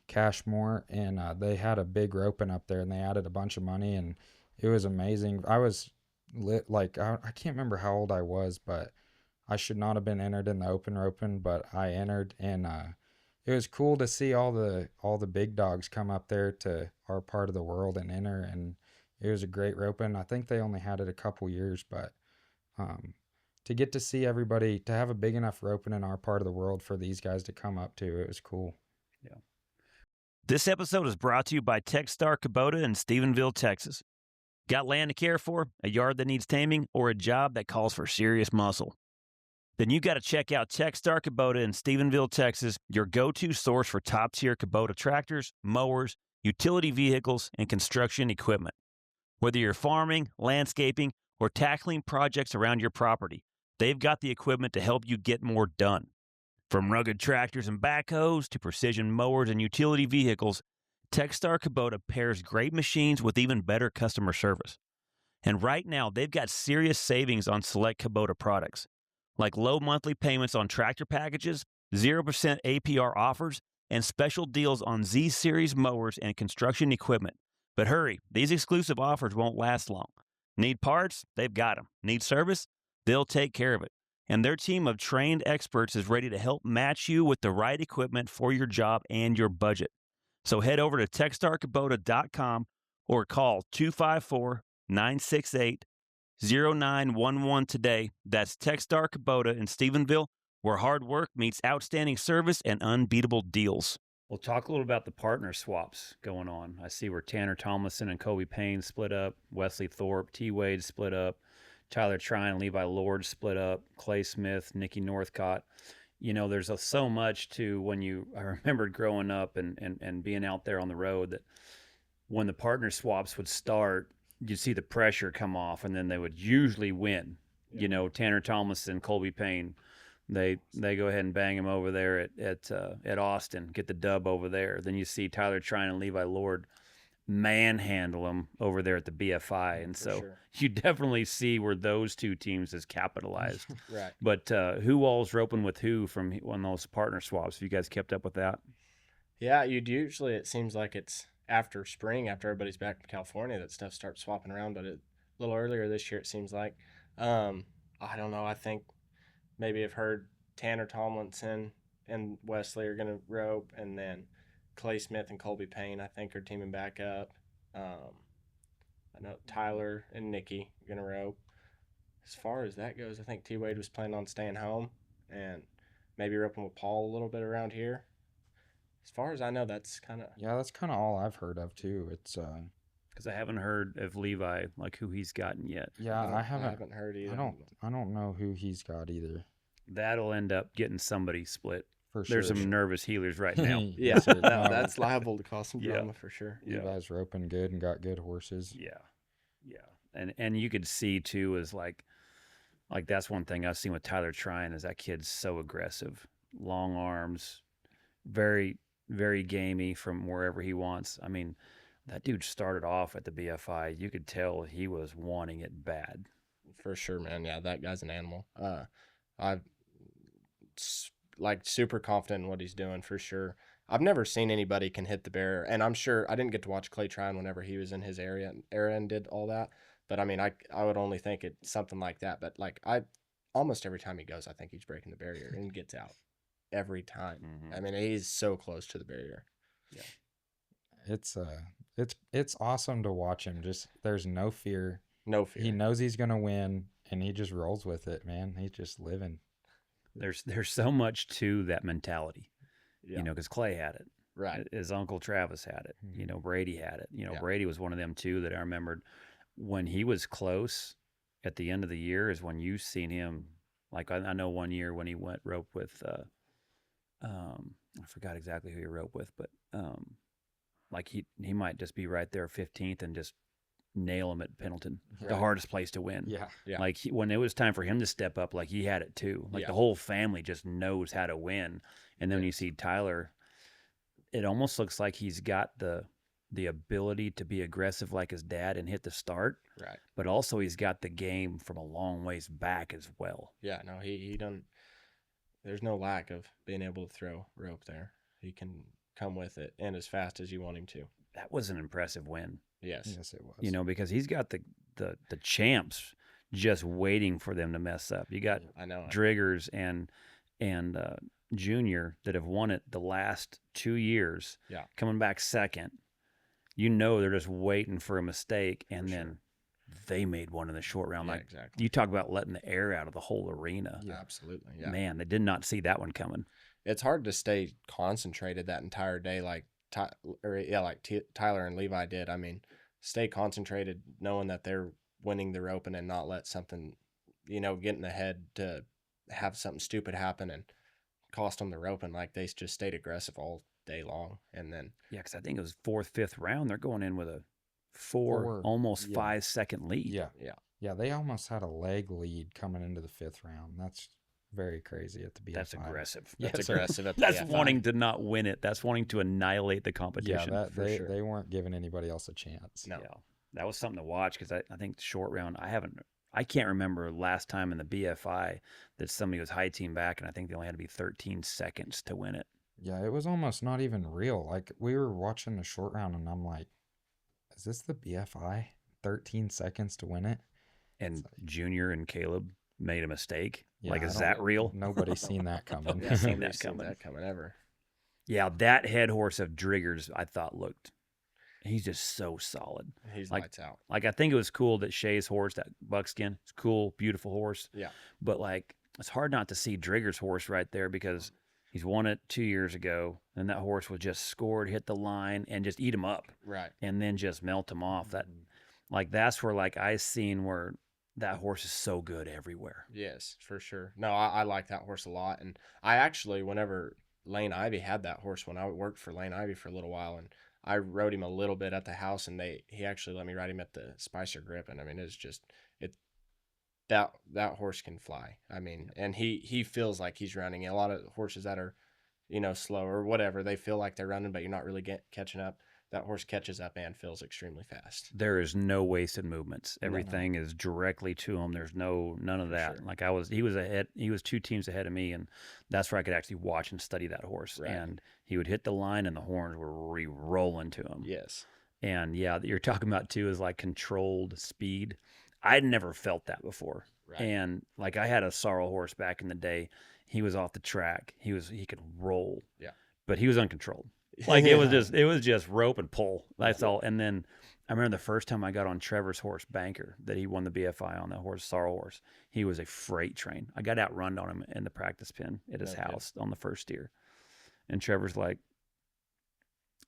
Cashmore, and they had a big roping up there, and they added a bunch of money, and it was amazing. I was I can't remember how old I was, but I should not have been entered in the open roping, but I entered, and it was cool to see all the big dogs come up there to our part of the world and enter, and it was a great roping. I think they only had it a couple years, but to get to see everybody, to have a big enough roping in our part of the world for these guys to come up to, it was cool. Yeah. This episode is brought to you by Techstar Kabota in Stephenville, Texas. Got land to care for, a yard that needs taming, or a job that calls for serious muscle? Then you got to check out Techstar Kabota in Stephenville, Texas, your go-to source for top-tier Kubota tractors, mowers, utility vehicles, and construction equipment. Whether you're farming, landscaping, or tackling projects around your property, they've got the equipment to help you get more done. From rugged tractors and backhoes to precision mowers and utility vehicles, Techstar Kabota pairs great machines with even better customer service. And right now, they've got serious savings on select Kubota products, like low monthly payments on tractor packages, 0% APR offers, and special deals on Z-Series mowers and construction equipment. But hurry, these exclusive offers won't last long. Need parts? They've got them. Need service? They'll take care of it. And their team of trained experts is ready to help match you with the right equipment for your job and your budget. So head over to TechstarKabota.com or call 254-968-0911 today. That's Techstar Kabota in Stephenville, where hard work meets outstanding service and unbeatable deals. We'll talk a little about the partner swaps going on. I see where Tanner Tomlinson and Kobe Payne split up, Wesley Thorpe, T. Wade split up, Tyler Trine and Levi Lord split up, Clay Smith, Nikki Northcott. There's so much to I remembered growing up and being out there on the road that when the partner swaps would start, you'd see the pressure come off and then they would usually win. Yeah. Tanner Tomlinson, Colby Payne, they go ahead and bang him over there at Austin, get the dub over there. Then you see Tyler Trine and Levi Lord manhandle them over there at the BFI. And so you definitely see where those two teams has capitalized. Right. But who all's roping with who from one of those partner swaps? Have you guys kept up with that? Yeah, it seems like it's after spring, after everybody's back from California, that stuff starts swapping around. But a little earlier this year, it seems like. I don't know. I think maybe I've heard Tanner Tomlinson and Wesley are going to rope, and then Clay Smith and Colby Payne, I think, are teaming back up. I know Tyler and Nikki are going to rope. As far as that goes, I think T. Wade was planning on staying home and maybe roping with Paul a little bit around here. As far as I know, that's kind of... Yeah, that's kind of all I've heard of, too. It's because I haven't heard of Levi, like who he's gotten yet. Yeah, I haven't heard either. I don't know who he's got either. That'll end up getting somebody split. For sure. There's some nervous healers right now. Yeah, that's liable to cause some drama for sure. Levi's roping good and got good horses. Yeah. And you could see too is like that's one thing I've seen with Tyler Trine is that kid's so aggressive, long arms, very, very gamey from wherever he wants. I mean, that dude started off at the BFI. You could tell he was wanting it bad. For sure, man. Yeah, that guy's an animal. I'm super confident in what he's doing for sure. I've never seen anybody can hit the barrier, and I'm sure I didn't get to watch Clay Trine whenever he was in his era and did all that. But I mean, I would only think it's something like that. But almost every time he goes, I think he's breaking the barrier and gets out every time. I mean, he's so close to the barrier. Yeah. It's awesome to watch him. Just there's no fear. No fear. He knows he's gonna win, and he just rolls with it, man. He's just living. There's so much to that mentality, Yeah. you know, because Clay had it. Right. His uncle Travis had it. You know, Brady had it. You know, Yeah. Brady was one of them too that I remembered when he was close at the end of the year is when you seen him. Like I know one year when he went rope with, I forgot exactly who he roped with, but like he might just be right there 15th and just nail him at Pendleton, the Right. hardest place to win. Yeah. Yeah. Like when it was time for him to step up, like he had it too. Like Yeah. the whole family just knows how to win. And then when you see Tyler, it almost looks like he's got the ability to be aggressive like his dad and hit the start, Right. but also he's got the game from a long ways back as well. Yeah. No, he done. There's no lack of being able to throw rope there. He can come with it and as fast as you want him to. That was an impressive win, Yes. Yes, it was. you know, because he's got the champs just waiting for them to mess up. You got I know. Driggers and Junior that have won it the last 2 years, Yeah. coming back second. You know they're just waiting for a mistake, and For then they made one in the short round. Yeah, Like exactly. you talk about letting the air out of the whole arena. Yeah, absolutely. Yeah. Man, they did not see that one coming. It's hard to stay concentrated that entire day, like Tyler and Levi did. I mean, stay concentrated, knowing that they're winning the rope, and then not let something, you know, get in the head to have something stupid happen and cost them the rope. And like they just stayed aggressive all day long, and then Yeah, because I think it was 4th, 5th round. They're going in with a almost yeah. 5-second lead. Yeah. Yeah. Yeah, they almost had a leg lead coming into the 5th round. That's very crazy at the BFI. That's aggressive. Yeah, that's so- aggressive. At the That's BFI. wanting to not win it. That's wanting to annihilate the Yeah, competition. for sure. they weren't giving anybody else a chance. No. Yeah, that was something to watch because I think the short round, I can't remember last time in the BFI that somebody was high team back, and I think they only had to be 13 seconds to win it. Yeah, it was almost not even real. Like we were watching the short round, and I'm like, "Is this the BFI? 13 seconds to win it?" And Junior and Caleb made a mistake. Yeah, like, I is don't- that real? Nobody's seen that coming. Yeah, Seen nobody's that coming. that coming ever. Yeah, that head horse of Driggers, I thought he's just so solid. He's Like- lights out. Like, I think it was cool that Shay's horse, that buckskin, it's cool, beautiful horse. Yeah. But like, it's hard not to see Driggers' horse right there because he's won it 2 years ago, and that horse was just scored, hit the line, and just eat him up, Right. and then just melt him off. That's where like I seen where that horse is so good everywhere. Yes, for sure. No, I like that horse a lot. And I actually, whenever Lane Ivy had that horse, when I worked for Lane Ivy for a little while, and I rode him a little bit at the house, and he actually let me ride him at the Spicer Grip. And I mean, it's just, that horse can fly. I mean, and he feels like he's running. A lot of horses that are, you know, slow or whatever, they feel like they're running, but you're not really catching up. That horse catches up and feels extremely fast. There is no wasted movements. Everything is directly to him. There's none of that. sure. Like he was ahead. He was 2 teams ahead of me, and that's where I could actually watch and study that horse. Right. And he would hit the line, and the horns were rolling to him. Yes. And yeah, that you're talking about too is like controlled speed. I'd never felt that before. Right. And like I had a sorrel horse back in the day. He was off the track. He could roll. Yeah. But he was uncontrolled. Like it was just rope and pull. That's all. And then I remember the first time I got on Trevor's horse Banker that he won the BFI on, that horse, sorrel horse. He was a freight train. I got outrun on him in the practice pen at his Okay. house on the first steer. And Trevor's like,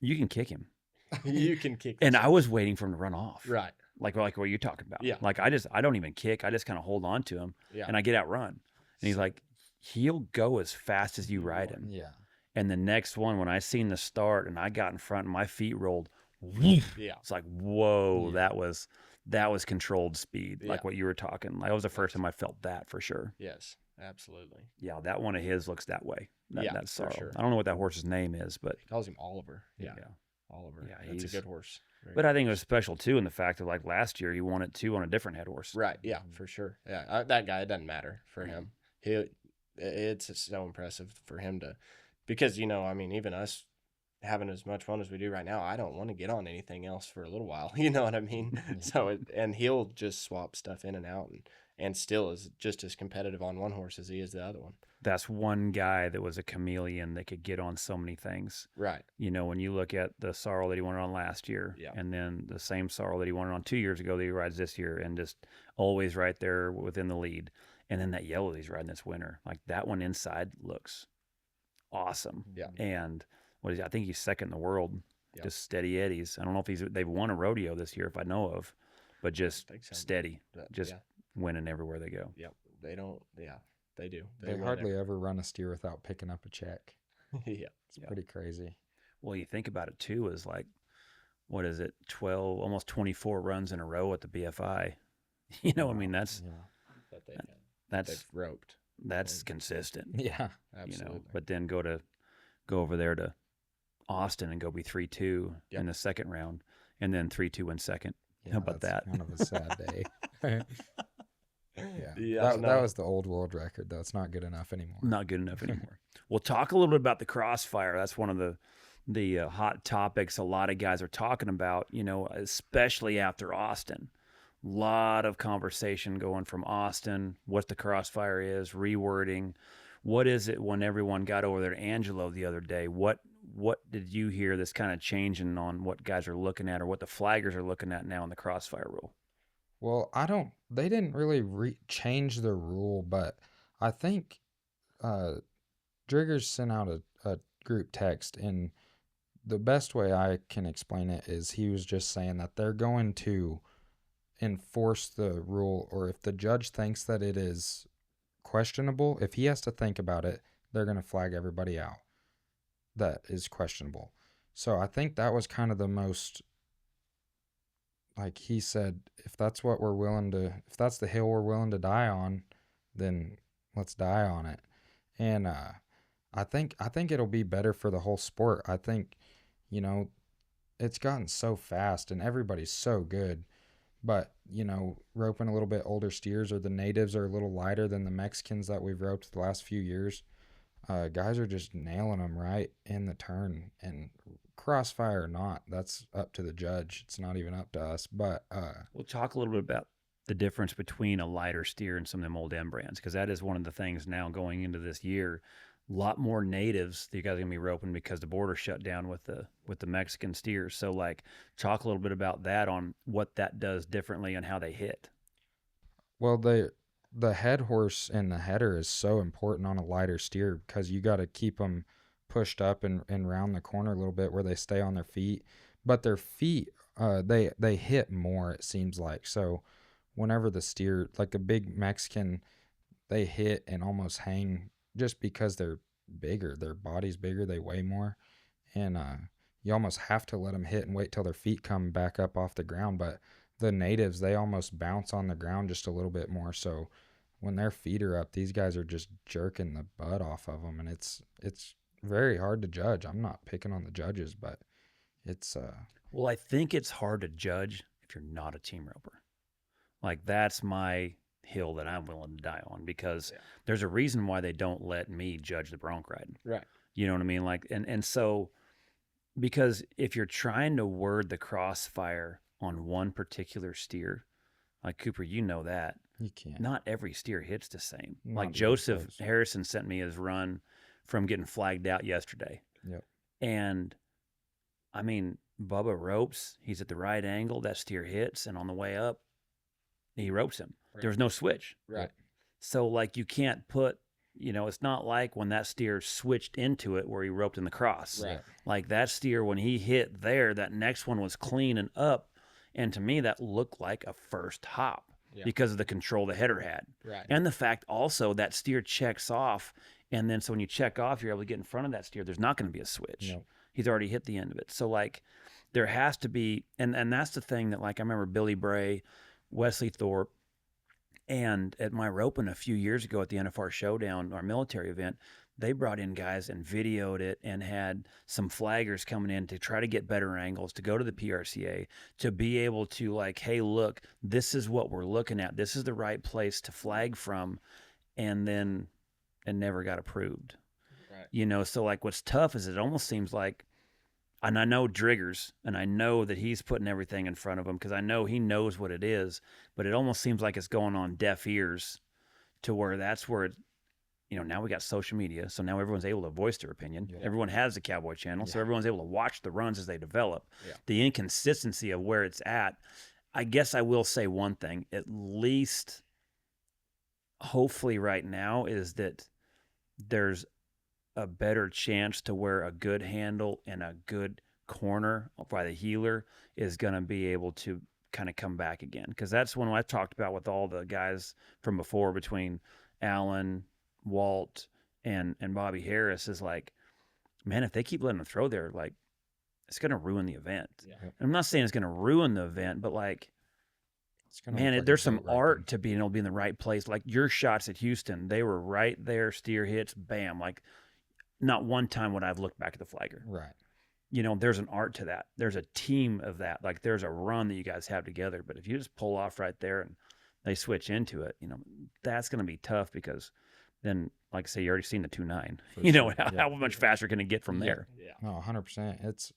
"You can kick him." You can kick. And this. I was waiting for him to run off. Right. Like what you're talking about. Yeah. Like I don't even kick. I just kind of hold on to him Yeah. and I get outrun. And he's like, he'll go as fast as you ride him. Yeah. And the next one, when I seen the start and I got in front and my feet rolled, whoop, Yeah. it's like, whoa, Yeah. that was controlled speed, like Yeah. what you were talking. Like, that was the first time I felt that for sure. Yes. Absolutely. Yeah, that one of his looks that way. Yeah, That for sorrow. sure. I don't know what that horse's name is, but He calls him Oliver. Yeah. Oliver. Yeah, That's a he's- good horse. Very but good I think it horse. was special too in the fact of like last year he won it too on a different head horse. Right. Yeah, for sure. Yeah. That guy, it doesn't matter for him. It's so impressive for him to, because, you know, I mean, even us having as much fun as we do right now, I don't want to get on anything else for a little while. You know what I mean? Yeah. So, and he'll just swap stuff in and out. and still is just as competitive on one horse as he is the other one. That's one guy that was a chameleon that could get on so many things. Right. You know, when you look at the sorrel that he won on last year, Yeah. and then the same sorrel that he won on 2 years ago that he rides this year, and just always right there within the lead. And then that yellow that he's riding this winter, like that one inside looks awesome. Yeah. And I think he's second in the world, Yeah. just steady eddies. I don't know if they've won a rodeo this year, if I know of, but just think so. steady, just Yeah. winning everywhere they go. Yep. They don't. Yeah, they do. They win hardly ever run a steer without picking up a check. Yeah. It's pretty crazy. Well, you think about it too, is like, what is it, 12, almost 24 runs in a row at the BFI. You know, I mean, that's They've roped. That's consistent. Yeah, absolutely. You know, but then go over there to Austin and go be 3-2 in the second round, and then 3-2 in second. Yeah, How about that's that? Kind of a sad day. Yeah, that was the old world record, though. It's not good enough anymore. Not good enough anymore. We'll talk a little bit about the crossfire. That's one of the hot topics a lot of guys are talking about, you know, especially after Austin. Lot of conversation going from Austin, what the crossfire is, rewording. What is it when everyone got over there to Angelo the other day? What did you hear that's kind of changing on what guys are looking at or what the flaggers are looking at now in the crossfire rule? Well, they didn't really change the rule, but I think Driggers sent out a group text, and the best way I can explain it is he was just saying that they're going to enforce the rule, or if the judge thinks that it is questionable, if he has to think about it, they're going to flag everybody out that is questionable. So I think that was kind of the most, like he said, if that's the hill we're willing to die on, then let's die on it. And I think it'll be better for the whole sport. I think, you know, it's gotten so fast and everybody's so good. But, you know, roping a little bit older steers, or the natives are a little lighter than the Mexicans that we've roped the last few years. Guys are just nailing them right in the turn. And crossfire or not, that's up to the judge. It's not even up to us. But we'll talk a little bit about the difference between a lighter steer and some of them old M brands, because that is one of the things now going into this year. A lot more natives that you guys are gonna be roping because the border shut down with the Mexican steers. So, like, talk a little bit about that, on what that does differently and how they hit. Well, the head horse and the header is so important on a lighter steer, because you got to keep them pushed up and round the corner a little bit where they stay on their feet. But their feet, they hit more, it seems like. So whenever the steer, like a big Mexican, they hit and almost hang just because they're bigger. Their body's bigger, they weigh more. And you almost have to let them hit and wait till their feet come back up off the ground. But the natives, they almost bounce on the ground just a little bit more. So when their feet are up, these guys are just jerking the butt off of them. And it's very hard to judge. I'm not picking on the judges, but it's... Well, I think it's hard to judge if you're not a team roper. Like, that's my hill that I'm willing to die on, because there's a reason why they don't let me judge the bronc riding. Right. You know what I mean? Like, and so, because if you're trying to word the crossfire on one particular steer, like Cooper, you know that. You can't. Not every steer hits the same. Not like even Joseph close. Harrison sent me his run from getting flagged out yesterday. Yep. And, I mean, Bubba ropes. He's at the right angle. That steer hits, and on the way up, he ropes him. Right. There's no switch. Right. So, like, you can't put, you know, it's not like when that steer switched into it where he roped in the cross. Right. Like, that steer, when he hit there, that next one was clean and up. And to me, that looked like a first hop because of the control the header had. Right. And the fact also that steer checks off. And then so when you check off, you're able to get in front of that steer. There's not going to be a switch. Nope. He's already hit the end of it. So, like, there has to be, and that's the thing that, like, I remember Billy Bray, Wesley Thorpe, and at my roping a few years ago at the NFR Showdown, our military event, they brought in guys and videoed it and had some flaggers coming in to try to get better angles, to go to the PRCA, to be able to, like, hey, look, this is what we're looking at. This is the right place to flag from. And then it never got approved. Right. You know, so, like, what's tough is it almost seems like And I know Driggers, and I know that he's putting everything in front of him because I know he knows what it is, but it almost seems like it's going on deaf ears to where that's where, now we got social media, so now everyone's able to voice their opinion. Yeah. Everyone has the Cowboy Channel, so everyone's able to watch the runs as they develop. Yeah. The inconsistency of where it's at, I guess I will say one thing, at least hopefully right now, is that there's a better chance to where a good handle and a good corner by the heeler is going to be able to kind of come back again. Because that's when I talked about with all the guys from before between Allen, Walt, and Bobby Harris is like, man, if they keep letting them throw there, like, it's going to ruin the event. Yeah. I'm not saying it's going to ruin the event, but like, man, there's some art to being able to be in the right place. Like your shots at Houston, they were right there, steer hits, bam. Like, not one time would I've looked back at the flagger. Right. There's an art to that. There's a team of that. Like there's a run that you guys have together. But if you just pull off right there and they switch into it, that's going to be tough because then, like I say, you already seen the 2.9. How much faster can it get from there? Yeah. No, 100%.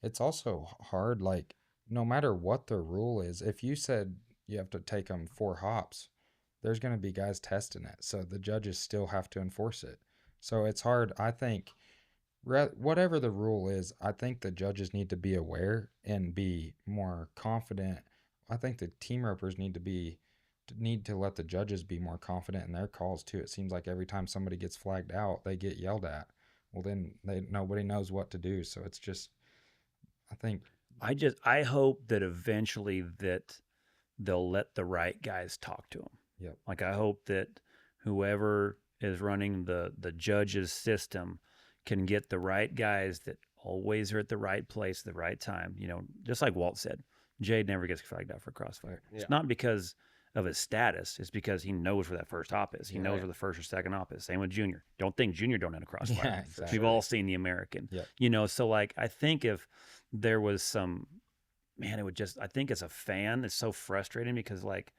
It's also hard. Like no matter what the rule is, if you said you have to take them 4 hops, there's going to be guys testing it. So the judges still have to enforce it. So it's hard. I think whatever the rule is, I think the judges need to be aware and be more confident. I think the team ropers need to let the judges be more confident in their calls too. It seems like every time somebody gets flagged out, they get yelled at. Well, then nobody knows what to do. So it's just, I hope that eventually that they'll let the right guys talk to them. Yep. Like I hope that whoever is running the judges system can get the right guys that always are at the right place at the right time. Just like Walt said, Jade never gets flagged out for crossfire. Yeah. It's not because of his status. It's because he knows where that first hop is. He knows where the first or second hop is. Same with Junior. Don't think Junior don't have a crossfire. Yeah, exactly. We've all seen the American. Yep. So like I think if there was some, man, I think as a fan, it's so frustrating because like,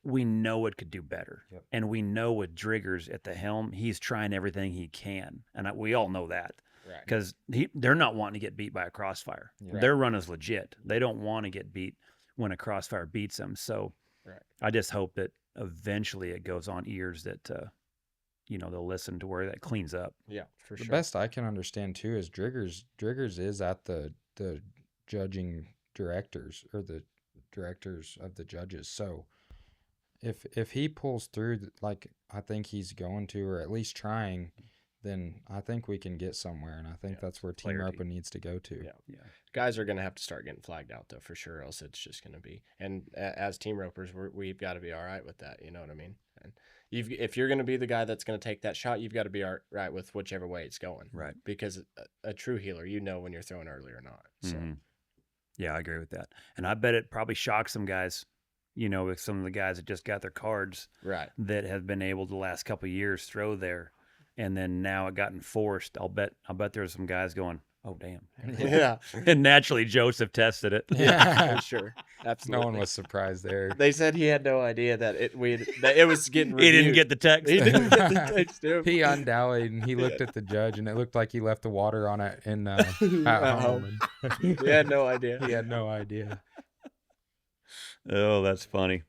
we know it could do better. Yep. And we know with Driggers at the helm, he's trying everything he can. And we all know that. Because they're not wanting to get beat by a crossfire. Right. Their run is legit. They don't want to get beat when a crossfire beats them. So I just hope that eventually it goes on ears that, they'll listen to where that cleans up. Yeah, for sure. The best I can understand, too, is Driggers is at the judging directors or the directors of the judges. So if he pulls through like I think he's going to, or at least trying, then I think we can get somewhere, and I think that's where Team Roping needs to go to. Yeah. Guys are going to have to start getting flagged out, though, for sure, else it's just going to be. And as team ropers, we've got to be all right with that, you know what I mean? And if you're going to be the guy that's going to take that shot, you've got to be all right with whichever way it's going. Right. Because a true healer, when you're throwing early or not. So. Mm-hmm. Yeah, I agree with that. And I bet it probably shocks some guys, with some of the guys that just got their cards that have been able to the last couple of years throw there. And then now it got enforced. I'll bet there's some guys going, oh, damn. Yeah. And naturally, Joseph tested it. Yeah, for sure. Absolutely. No one was surprised there. They said he had no idea that it was getting reviewed. He didn't get the text. He didn't get the text. He undallied, and he looked at the judge, and it looked like he left the water on it at home. He had no idea. He had no idea. Oh, that's funny.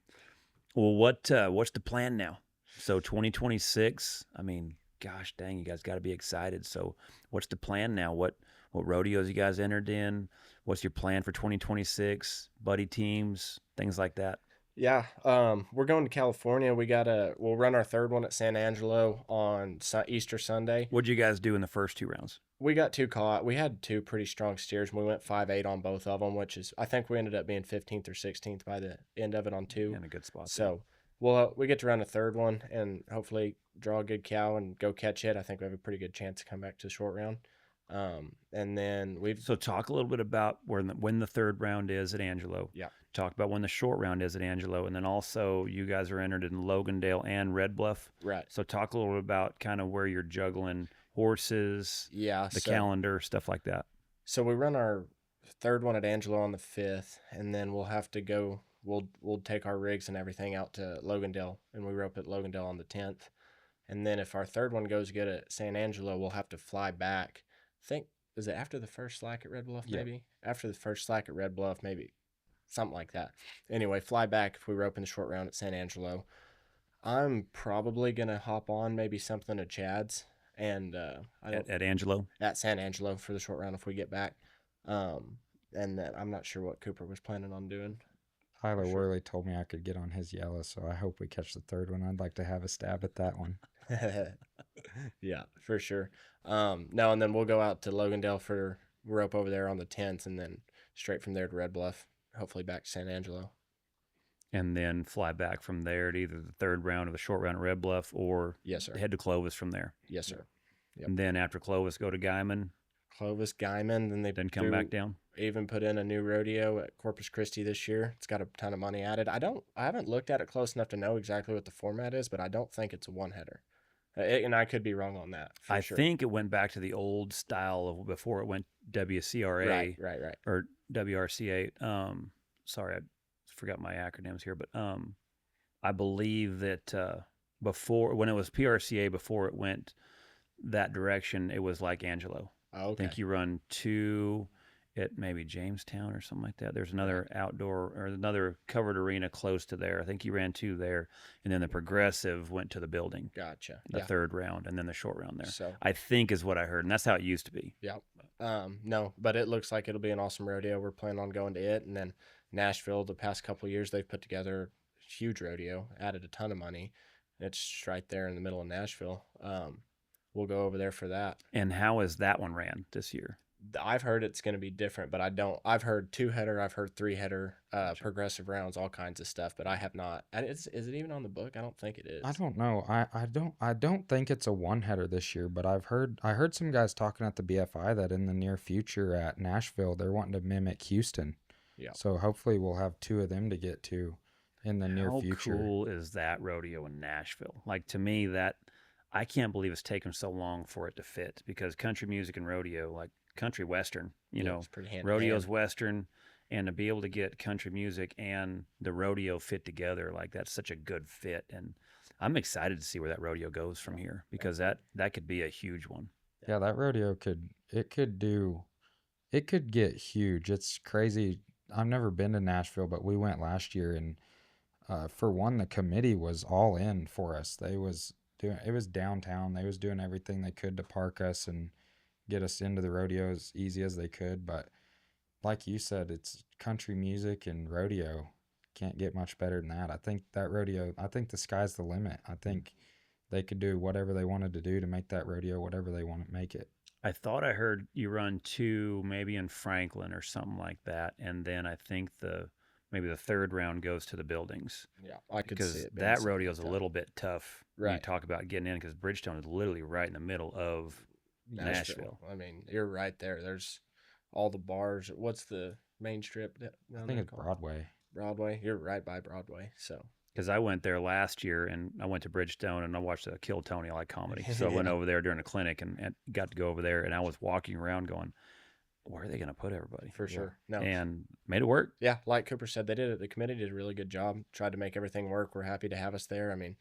Well, what's the plan now? So 2026, I mean, gosh dang, you guys got to be excited. So what's the plan now? What rodeos you guys entered in? What's your plan for 2026? Buddy teams, things like that? Yeah, we're going to California. We'll run our third one at San Angelo on Easter Sunday. What'd you guys do in the first 2 rounds? We got 2 caught. We had 2 pretty strong steers, and we went 5-8 on both of them, which is, I think we ended up being 15th or 16th by the end of it on 2. In a good spot. So we get to run a third one and hopefully draw a good cow and go catch it. I think we have a pretty good chance to come back to the short round. And then So talk a little bit about when the third round is at Angelo. Yeah. Talk about when the short round is at Angelo, and then also you guys are entered in Logandale and Red Bluff. Right. So talk a little bit about kind of where you're juggling horses, the calendar, stuff like that. So we run our third one at Angelo on the 5th, and then we'll have to go. We'll take our rigs and everything out to Logandale, and we rope at Logandale on the 10th. And then if our third one goes good at San Angelo, we'll have to fly back. I think is it after the first slack at Red Bluff? Yep. Maybe after the first slack at Red Bluff, maybe something like that. Anyway, fly back if we rope in the short round at San Angelo. I'm probably gonna hop on maybe something at Chad's and At Angelo. at San Angelo for the short round if we get back. And then I'm not sure what Cooper was planning on doing. Tyler Worley told me I could get on his yellow, so I hope we catch the third one. I'd like to have a stab at that one. Yeah, for sure. No, and then we'll go out to Logandale for rope over there on the 10th, and then straight from there to Red Bluff, hopefully back to San Angelo. And then fly back from there to either the third round or the short round at Red Bluff, or Yes, sir. head to Clovis from there. Yes, sir. Yep. And then after Clovis, go to Guyman, Clovis, Guyman, then they then come back down. even put in a new rodeo at Corpus Christi this year. It's got a ton of money added. I haven't looked at it close enough to know exactly what the format is, but I don't think it's a one-header. And I could be wrong on that. For I sure. think it went back to the old style of before it went WCRA Right. or WRCA. Sorry, I forgot my acronyms here, but I believe that before, when it was PRCA, before it went that direction, it was like Angelo. Oh, okay. I think you run 2 at maybe Jamestown or something like that. There's another outdoor or another covered arena close to there. I think you ran 2 there, and then the progressive went to the building. Gotcha. The third round, and then the short round there. So I think is what I heard, and that's how it used to be. yeah. No, but it looks like it'll be an awesome rodeo. We're planning on going to it, and then Nashville. The past couple of years, they've put together a huge rodeo, added a ton of money. It's right there in the middle of Nashville. We'll go over there for that. And how is that one ran this year? I've heard it's going to be different, but I don't. I've heard 2-header, I've heard 3-header, progressive rounds, all kinds of stuff, but I have not. Is it even on the book? I don't think it is. I don't know. I don't think it's a one-header this year, but I heard some guys talking at the BFI that in the near future at Nashville they're wanting to mimic Houston. Yeah. So hopefully we'll have 2 of them to get to in the near future. How cool is that rodeo in Nashville? Like, to me, that I can't believe it's taken so long for it to fit, because country music and rodeo, like country western, you know, it's pretty hand in rodeo's hand. western, and to be able to get country music and the rodeo fit together, like that's such a good fit. And I'm excited to see where that rodeo goes from here, because that could be a huge one. Yeah, that rodeo could get huge. It's crazy. I've never been to Nashville, but we went last year, and for one, the committee was all in for us. It was downtown. They was doing everything they could to park us and get us into the rodeo as easy as they could. But like you said, it's country music and rodeo. Can't get much better than that. I think the sky's the limit. I think they could do whatever they wanted to do to make that rodeo whatever they want to make it. I thought I heard you run 2 maybe in Franklin or something like that, and then I think maybe the third round goes to the buildings. Yeah, I could see Because it being that something rodeo is like a that. little bit tough. When you Right. talk about getting in, because Bridgestone is literally right in the middle of Nashville. I mean, you're right there. There's all the bars. What's the main strip? I think it's Broadway. Broadway. You're right by Broadway. So Because I went there last year, and I went to Bridgestone, and I watched Kill Tony. I like comedy. So I went Yeah. over there during a clinic and got to go over there, and I was walking around going, where are they going to put everybody? for sure. No. And made it work. Yeah, like Cooper said, they did it. The committee did a really good job. Tried to make everything work. We're happy to have us there. I mean,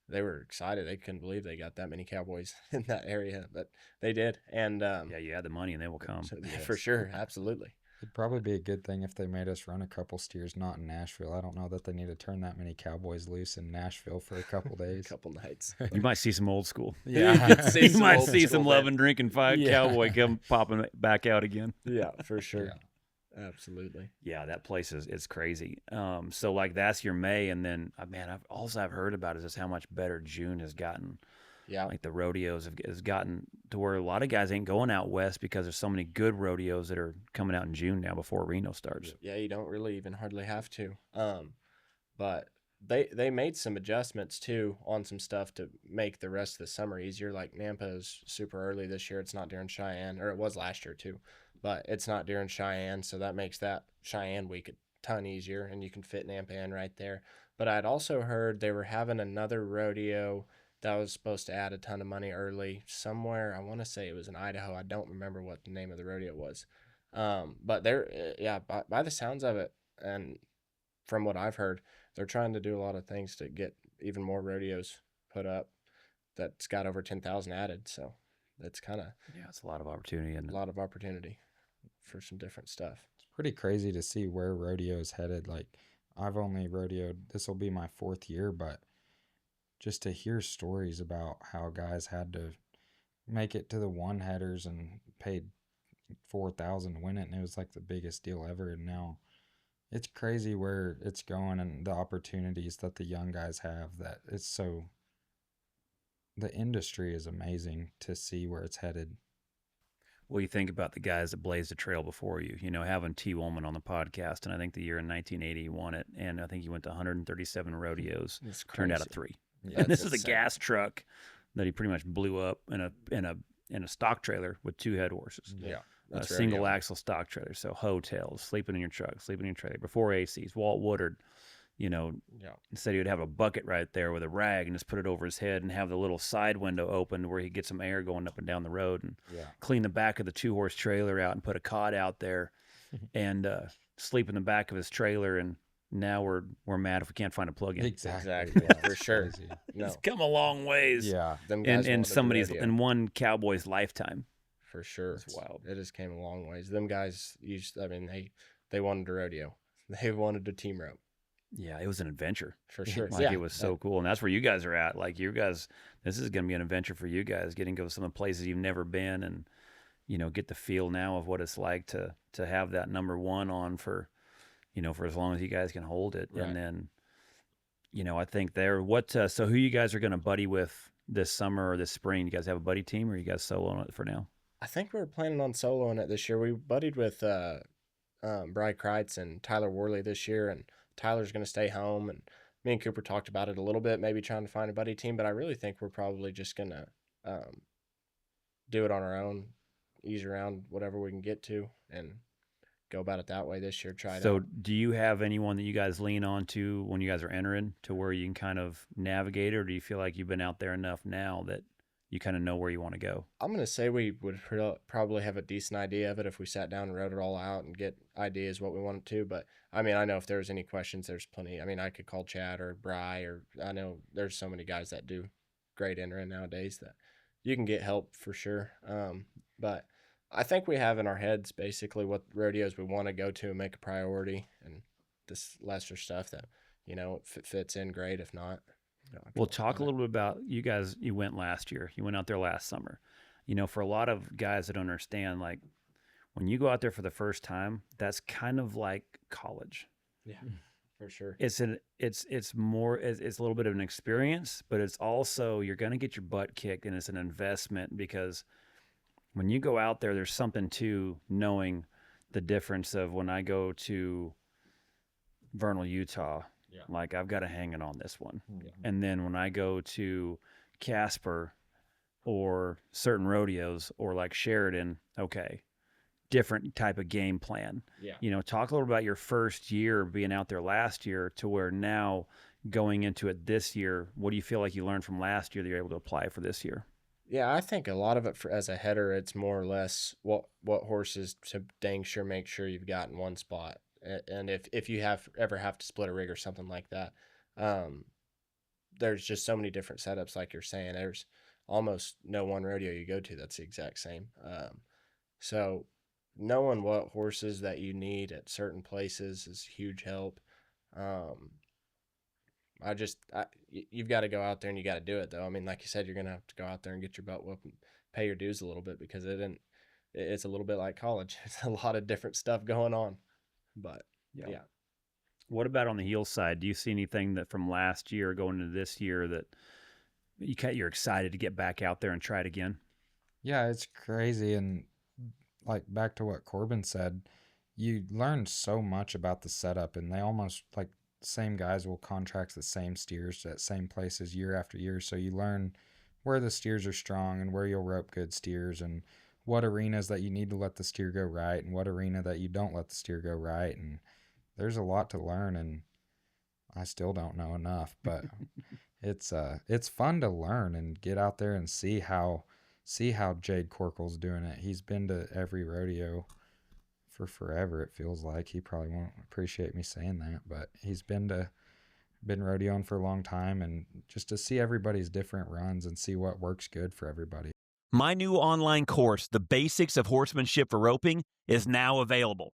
they were excited. They couldn't believe they got that many cowboys in that area, but they did. And Yeah, you add the money, and they will come. so, for sure, absolutely. It'd probably be a good thing if they made us run a couple steers not in Nashville. I don't know that they need to turn that many cowboys loose in Nashville for a couple A days. couple nights. You might see some old school. Yeah. You might old see school some bit. love and drinking fight Yeah. cowboy come popping back out again. Yeah, for sure. Absolutely. Yeah, that place is crazy. So like that's your May, and then man, I've heard about is just how much better June has gotten. Yeah. Like the rodeos has gotten to where a lot of guys ain't going out west because there's so many good rodeos that are coming out in June now before Reno starts. Yeah, you don't really even hardly have to. But they made some adjustments too on some stuff to make the rest of the summer easier. Like Nampa is super early this year. It's not during Cheyenne, or it was last year too, but it's not during Cheyenne, so that makes that Cheyenne week a ton easier, and you can fit Nampa in right there. But I'd also heard they were having another rodeo that was supposed to add a ton of money early somewhere. I want to say it was in Idaho. I don't remember what the name of the rodeo was. But they're, yeah, by the sounds of it, and from what I've heard, they're trying to do a lot of things to get even more rodeos put up that's got over 10,000 added. So it's kind of Yeah, it's a lot of opportunity. a And lot of opportunity for some different stuff. It's pretty crazy to see where rodeo is headed. Like, I've only rodeoed, this will be my 4th year, but just to hear stories about how guys had to make it to the one headers and paid $4,000 to win it, and it was like the biggest deal ever. And now it's crazy where it's going and the opportunities that the young guys have. That it's so, the industry is amazing to see where it's headed. well, you think about the guys that blazed the trail before you, having T. Woolman on the podcast, and I think the year in 1980 he won it, and I think he went to 137 rodeos, It's turned out crazy. at 3. Yeah, And this that's is a insane. gas truck that he pretty much blew up in a stock trailer with 2 head horses. Yeah, A that's single rodeo. axle stock trailer. So hotels, sleeping in your truck, sleeping in your trailer. Before ACs, Walt Woodard, Yeah, said he would have a bucket right there with a rag and just put it over his head and have the little side window open where he get some air going up and down the road, and Yeah. clean the back of the 2-horse trailer out and put a cot out there and sleep in the back of his trailer. And now we're mad if we can't find a plug-in. Exactly, Yeah, for it's sure. crazy. No, It's come a long ways. Yeah. them in, guys in wanted to do somebody's rodeo. in one cowboy's lifetime. For sure. It's wild. It has came a long ways. Them guys they wanted to rodeo. They wanted to team rope. Yeah, it was an adventure. For sure. Like, Yeah. it was so cool. And that's where you guys are at. Like, you guys, this is going to be an adventure for you guys, getting to go to some of the places you've never been, and, get the feel now of what it's like to have that number 1 on for as long as you guys can hold it. Right. And then, I think so who you guys are going to buddy with this summer or this spring? You guys have a buddy team, or you guys solo it for now? I think we were planning on soloing it this year. We buddied with Bry Kreitz and Tyler Worley this year, and Tyler's going to stay home. And me and Cooper talked about it a little bit, maybe trying to find a buddy team, but I really think we're probably just going to do it on our own, ease around whatever we can get to, and go about it that way this year. Try it So out. do you have anyone that you guys lean on to when you guys are entering, to where you can kind of navigate, or do you feel like you've been out there enough now that you kind of know where you want to go? I'm going to say we would probably have a decent idea of it if we sat down and wrote it all out and get ideas what we wanted to. But, I mean, I know if there's any questions, there's plenty. I mean, I could call Chad or Bry, or I know there's so many guys that do great entering nowadays that you can get help for sure. But I think we have in our heads basically what rodeos we want to go to and make a priority, and this lesser stuff that, if it fits in, great. If not, We'll talk a little bit about you guys. You went last year. You went out there last summer. For a lot of guys that don't understand, like, when you go out there for the first time, that's kind of like college. Yeah, for sure. It's a little bit of an experience, but it's also, you're going to get your butt kicked, and it's an investment, because when you go out there, there's something to knowing the difference of when I go to Vernal, Utah. Yeah. Like, I've got to hang it on this one. Yeah. And then when I go to Casper or certain rodeos or like Sheridan, okay, different type of game plan. Yeah. Talk a little about your first year being out there last year to where now going into it this year. What do you feel like you learned from last year that you're able to apply for this year? Yeah, I think a lot of it as a header, it's more or less what horses to dang sure make sure you've got in one spot. And if you ever have to split a rig or something like that, there's just so many different setups, like you're saying. There's almost no one rodeo you go to that's the exact same. So knowing what horses that you need at certain places is huge help. You've got to go out there and you got to do it, though. I mean, like you said, you're going to have to go out there and get your butt whooped and pay your dues a little bit, because it's a little bit like college. It's a lot of different stuff going on. But yeah. What about on the heel side? Do you see anything that from last year going into this year that you're excited to get back out there and try it again? Yeah, it's crazy. And like, back to what Korbin said, you learn so much about the setup, and they almost, like, same guys will contract the same steers at same places year after year. So you learn where the steers are strong and where you'll rope good steers, and what arenas that you need to let the steer go right, and what arena that you don't let the steer go right. And there's a lot to learn, and I still don't know enough, but it's fun to learn and get out there and see how Jade Corkle's doing it. He's been to every rodeo for forever, it feels like. He probably won't appreciate me saying that, but he's been rodeoing for a long time, and just to see everybody's different runs and see what works good for everybody. My new online course, The Basics of Horsemanship for Roping, is now available.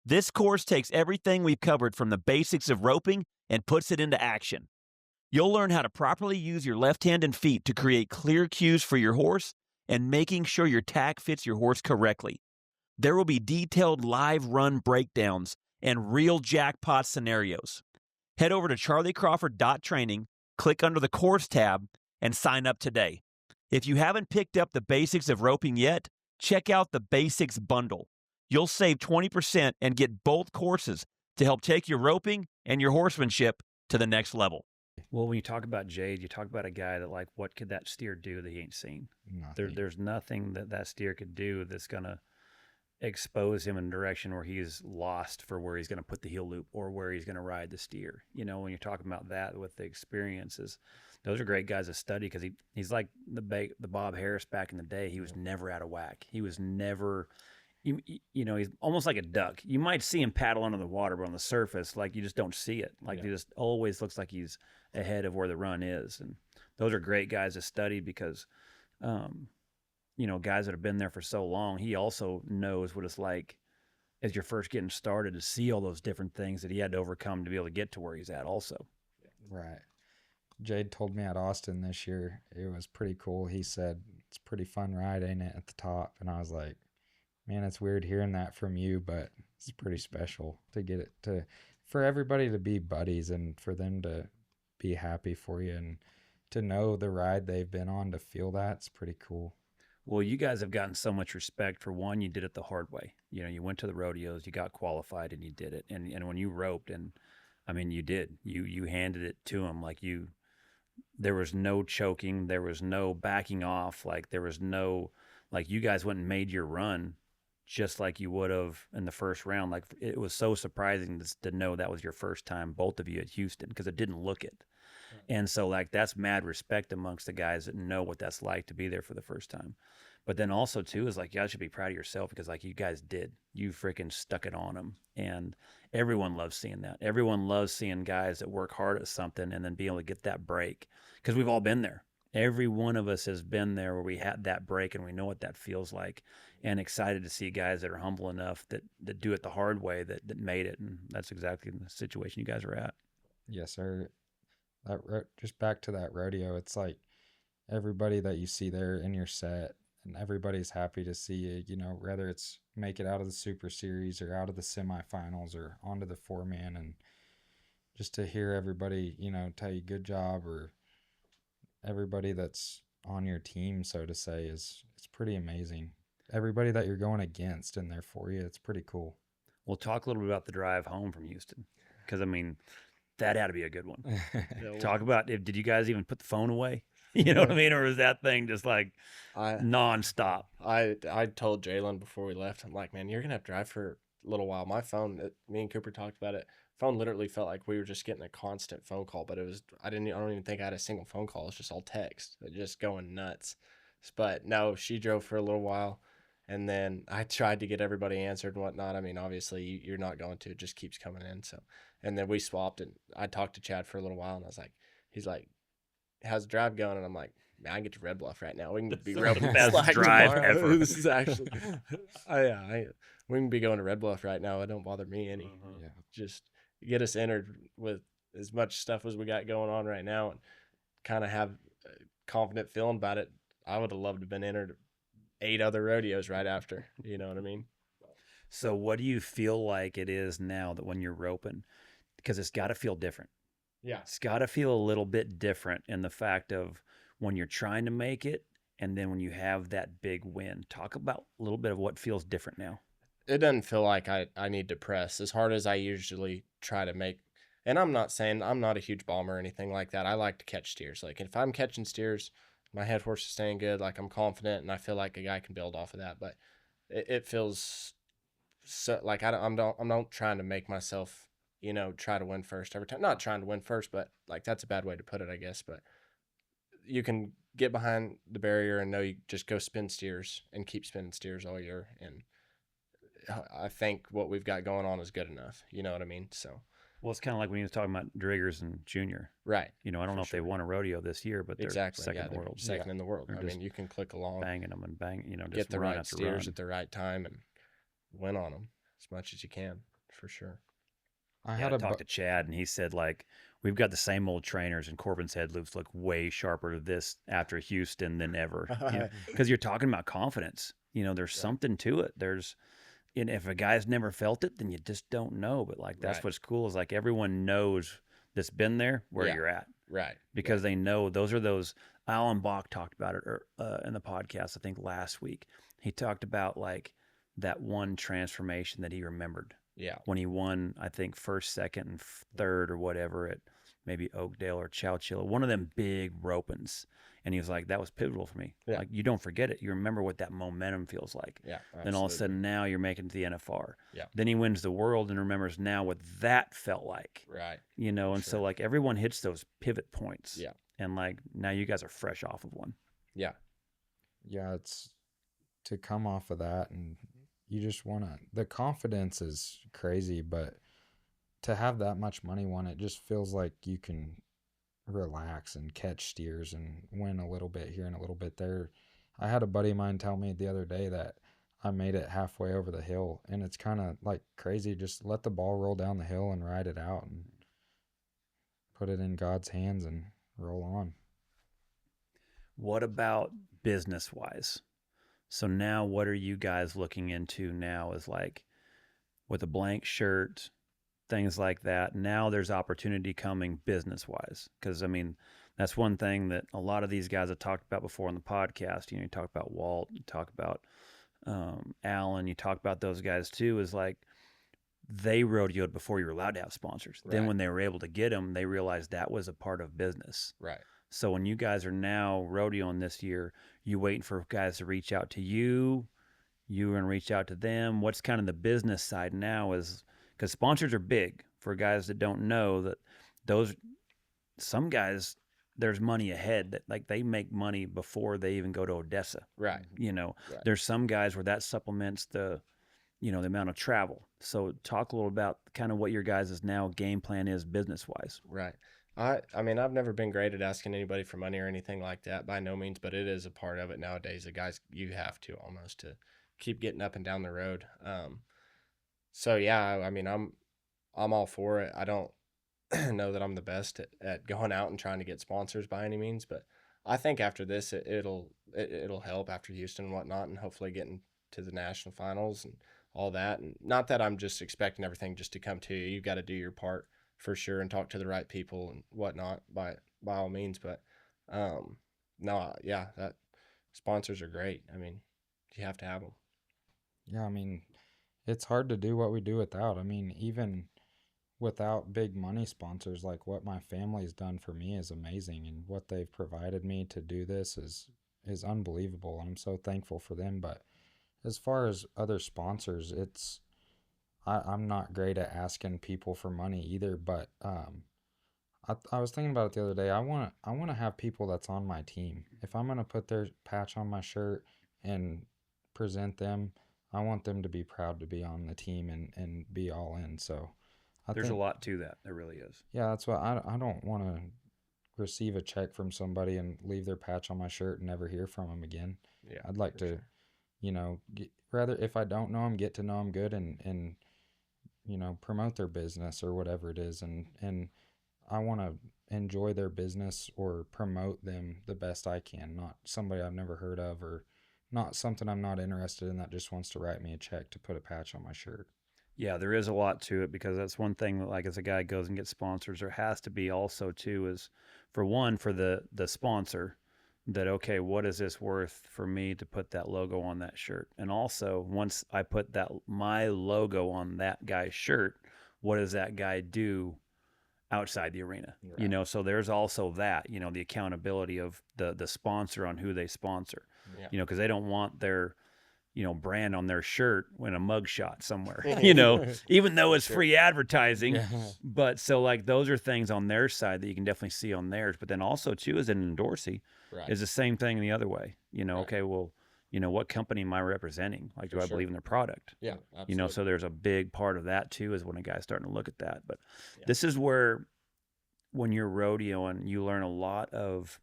This course takes everything we've covered from the basics of roping and puts it into action. You'll learn how to properly use your left hand and feet to create clear cues for your horse and making sure your tack fits your horse correctly. There will be detailed live run breakdowns and real jackpot scenarios. Head over to charlycrawford.training, click under the course tab, and sign up today. If you haven't picked up the basics of roping yet, check out the Basics Bundle. You'll save 20% and get both courses to help take your roping and your horsemanship to the next level. Well, when you talk about Jade, you talk about a guy that, like, what could that steer do that he ain't seen? There's nothing that steer could do that's going to expose him in a direction where he's lost for where he's going to put the heel loop or where he's going to ride the steer. You know, when you're talking about that with the experiences, those are great guys to study because he's like the Bob Harris back in the day. He was never out of whack. He was never, you know, he's almost like a duck. You might see him paddle under the water, but on the surface, like, you just don't see it. Like, he just always looks like he's ahead of where the run is. And those are great guys to study because, you know, guys that have been there for so long, he also knows what it's like as you're first getting started to see all those different things that he had to overcome to be able to get to where he's at also. Right. Jade told me at Austin this year, it was pretty cool. He said, it's a pretty fun ride, ain't it, at the top? And I was like, man, it's weird hearing that from you, but it's pretty special to get it for everybody to be buddies and for them to be happy for you and to know the ride they've been on, to feel that. It's pretty cool. Well, you guys have gotten so much respect. For one, you did it the hard way. You know, you went to the rodeos, you got qualified, and you did it. And when you roped, and I mean, you did. You handed it to them like you. There was no choking. There was no backing off. Like, there was no, like, you guys went and made your run just like you would have in the first round. Like, it was so surprising to know that was your first time, both of you, at Houston, because it didn't look it. And so, like, that's mad respect amongst the guys that know what that's like to be there for the first time. But then also, too, is like, you guys should be proud of yourself because, like, you guys did. You freaking stuck it on them. And everyone loves seeing that. Everyone loves seeing guys that work hard at something and then be able to get that break, because we've all been there. Every one of us has been there where we had that break and we know what that feels like, and excited to see guys that are humble enough that do it the hard way that made it. And that's exactly the situation you guys are at. Yes, sir. Just back to that rodeo, it's like everybody that you see there in your set, and everybody's happy to see you, you know, whether it's make it out of the Super Series or out of the semifinals or onto the 4-man, and just to hear everybody, you know, tell you good job, or everybody that's on your team, so to say, it's pretty amazing. Everybody that you're going against and there for you, it's pretty cool. We'll talk a little bit about the drive home from Houston, because, I mean, that had to be a good one. Talk about, did you guys even put the phone away? You know what I mean? Or was that thing just like nonstop? I told Jalen before we left, I'm like, man, you're going to have to drive for a little while. My phone, me and Cooper talked about it. Phone literally felt like we were just getting a constant phone call, but I don't even think I had a single phone call. It's just all text, just going nuts. But no, she drove for a little while, and then I tried to get everybody answered and whatnot. I mean, obviously you're not going to, it just keeps coming in. So, and then we swapped, and I talked to Chad for a little while, and I was like, he's like, how's the drive going? And I'm like, man, I can get to Red Bluff right now. We can be the Red best Bluff drive tomorrow. ever. This is actually, we can be going to Red Bluff right now. It don't bother me any. Yeah. Just get us entered with as much stuff as we got going on right now, and kind of have a confident feeling about it. I would have loved to have been entered 8 other rodeos right after. You know what I mean? So what do you feel like it is now that when you're roping? Because it's got to feel different. Yeah. It's got to feel a little bit different in the fact of when you're trying to make it and then when you have that big win. Talk about a little bit of what feels different now. It doesn't feel like I need to press as hard as I usually try to make. And I'm not saying I'm not a huge bomber or anything like that. I like to catch steers. Like, if I'm catching steers, my head horse is staying good. Like, I'm confident, and I feel like a guy can build off of that. But it feels so like I'm not trying to make myself, you know, try to win first every time. Not trying to win first, but like, that's a bad way to put it, I guess. But you can get behind the barrier and know you just go spin steers and keep spinning steers all year. And I think what we've got going on is good enough. You know what I mean? So Well, it's kind of like when he was talking about Driggers and Junior. Right. You know, I don't know if they won a rodeo this year, but they're Exactly. second Yeah, in the they're world. second in the world. They're I just mean, you can click along, banging them and bang, you know, just get the run right after steers run. at the right time and win on them as much as you can, for sure. I I talked to Chad, and he said, like, we've got the same old trainers, and Corbin's head loops look way sharper to this after Houston than ever. Because you're talking about confidence. You know, there's something to it. And if a guy's never felt it, then you just don't know. But, like, that's what's cool is, like, everyone knows that's been there where you're at. Right. Because they know those Alan Bach talked about it in the podcast, I think, last week. He talked about, like, that one transformation that he remembered. Yeah. When he won, I think, first, second, and third or whatever at maybe Oakdale or Chowchilla, one of them big ropings. And he was like, that was pivotal for me. Yeah. Like, you don't forget it. You remember what that momentum feels like. Yeah. Then all of a sudden now you're making it to the NFR. Yeah. Then he wins the world and remembers now what that felt like. Right. You know, and so, like, everyone hits those pivot points. Yeah. And, like, now you guys are fresh off of one. Yeah. Yeah, it's to come off of that, and you just want to, the confidence is crazy, but to have that much money won, it just feels like you can relax and catch steers and win a little bit here and a little bit there. I had a buddy of mine tell me the other day that I made it halfway over the hill, and it's kind of like crazy. Just let the ball roll down the hill and ride it out and put it in God's hands and roll on. What about business wise? So now what are you guys looking into now is like with a blank shirt, things like that. Now there's opportunity coming business wise. Because, I mean, that's one thing that a lot of these guys have talked about before on the podcast. You know, you talk about Walt, you talk about Alan, you talk about those guys too, is like they rodeoed before you were allowed to have sponsors. Then when they were able to get them, they realized that was a part of business. Right. So when you guys are now rodeoing this year, you waiting for guys to reach out to you, you going to reach out to them. What's kind of the business side now is, because sponsors are big for guys that don't know that some guys, there's money ahead that like they make money before they even go to Odessa. Right. You know, there's some guys where that supplements the amount of travel. So talk a little about kind of what your guys' now game plan is business wise. Right. I mean, I've never been great at asking anybody for money or anything like that by no means, but it is a part of it nowadays. The guys, you have to almost to keep getting up and down the road. So yeah, I mean, I'm all for it. I don't know that I'm the best at going out and trying to get sponsors by any means, but I think after this, it'll help after Houston and whatnot, and hopefully getting to the national finals and all that. And not that I'm just expecting everything just to come to you. You've got to do your part for sure and talk to the right people and whatnot by all means. But no, yeah, that sponsors are great. I mean, you have to have them. Yeah, I mean, it's hard to do what we do without. I mean, even without big money sponsors, like what my family's done for me is amazing, and what they've provided me to do this is unbelievable. I'm so thankful for them. But as far as other sponsors, I'm not great at asking people for money either, but I was thinking about it the other day. I want to have people that's on my team. If I'm going to put their patch on my shirt and present them, I want them to be proud to be on the team and be all in. So There's a lot to that. There really is. Yeah, that's what I don't want to receive a check from somebody and leave their patch on my shirt and never hear from them again. Yeah, I'd like to, rather if I don't know them, get to know them good and promote their business or whatever it is. And I want to enjoy their business or promote them the best I can, not somebody I've never heard of or not something I'm not interested in that just wants to write me a check to put a patch on my shirt. Yeah, there is a lot to it, because that's one thing that, like, as a guy goes and gets sponsors, there has to be also too is for the sponsor that, okay, what is this worth for me to put that logo on that shirt? And also, once I put my logo on that guy's shirt, what does that guy do outside the arena? Right. So there's also that, the accountability of the sponsor on who they sponsor, because they don't want their, brand on their shirt when a mug shot somewhere, even though it's free advertising. Yeah. But so like those are things on their side that you can definitely see on theirs. But then also too, as an endorsee, is the same thing the other way. Okay, well, you know, what company am I representing? Like, do For I sure. believe in their product? Yeah, absolutely. You know, so there's a big part of that too, is when a guy's starting to look at that. But Yeah. this is where, when you're rodeoing, you learn a lot of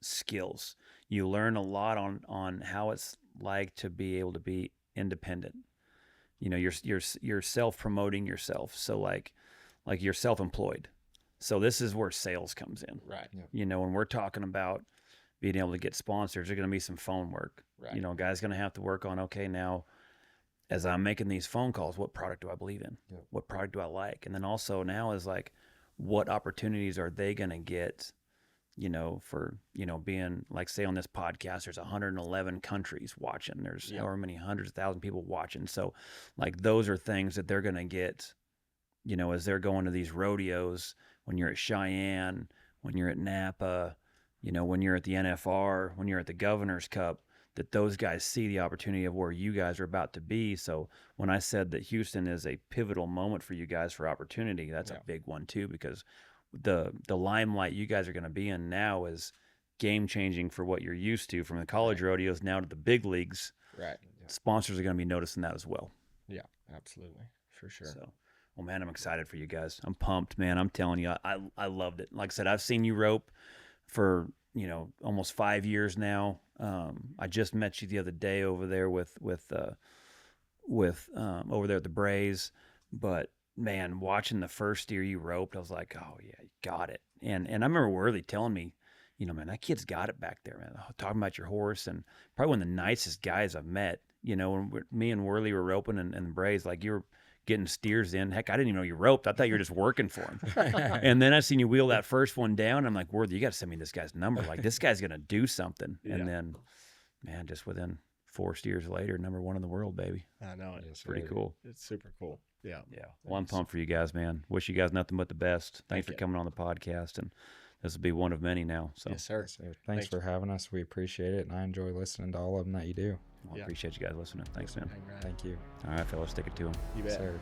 skills. You learn a lot on how it's like to be able to be independent. You know, you're self-promoting yourself. So like you're self-employed. So this is where sales comes in. Right. You know, when we're talking about being able to get sponsors, there's going to be some phone work. Right. You know, a guy's going to have to work on, okay, now as I'm making these phone calls, what product do I believe in? Yep. What product do I like? And then also now is like, what opportunities are they going to get, you know, for, you know, being like, say on this podcast, there's 111 countries watching. There's however many hundreds of thousands of people watching. So like, those are things that they're going to get, you know, as they're going to these rodeos, when you're at Cheyenne, when you're at Napa, you know, when you're at the NFR, when you're at the Governor's Cup, that those guys see the opportunity of where you guys are about to be. So when I said that Houston is a pivotal moment for you guys for opportunity, that's a big one too, because the limelight you guys are going to be in now is game changing for what you're used to, from the college rodeos now to the big leagues. Right. Sponsors are going to be noticing that as well. Yeah, absolutely. For sure. So, well, man, I'm excited for you guys. I'm pumped, man. I'm telling you, I loved it. Like I said, I've seen you rope for, you know, almost 5 years now. I just met you the other day over there with over there at the Braves. But man, watching the first steer you roped, I was like, oh yeah, you got it. And I remember Worley telling me, you know, man, that kid's got it back there, man. Talking about your horse, and probably one of the nicest guys I've met. You know, when me and Worley were roping and the Braves, like, you were getting steers in. Heck, I didn't even know you roped. I thought you were just working for him. And then I seen you wheel that first one down. I'm like, Worley, you got to send me this guy's number. Like, this guy's going to do something. Yeah. And then, man, just within 4 steers later, #1 in the world, baby. I know it. It's pretty cool. It's super cool. Yeah. Yeah. Well, I'm pumped for you guys, man. Wish you guys nothing but the best. Thanks for you. coming on the podcast. And this will be one of many now. So Yes, sir. So thanks for having us. We appreciate it, and I enjoy listening to all of them that you do. I appreciate you guys listening. Thanks, man. Thank you. All right, fellas, stick it to them. You Yes, bet. sir.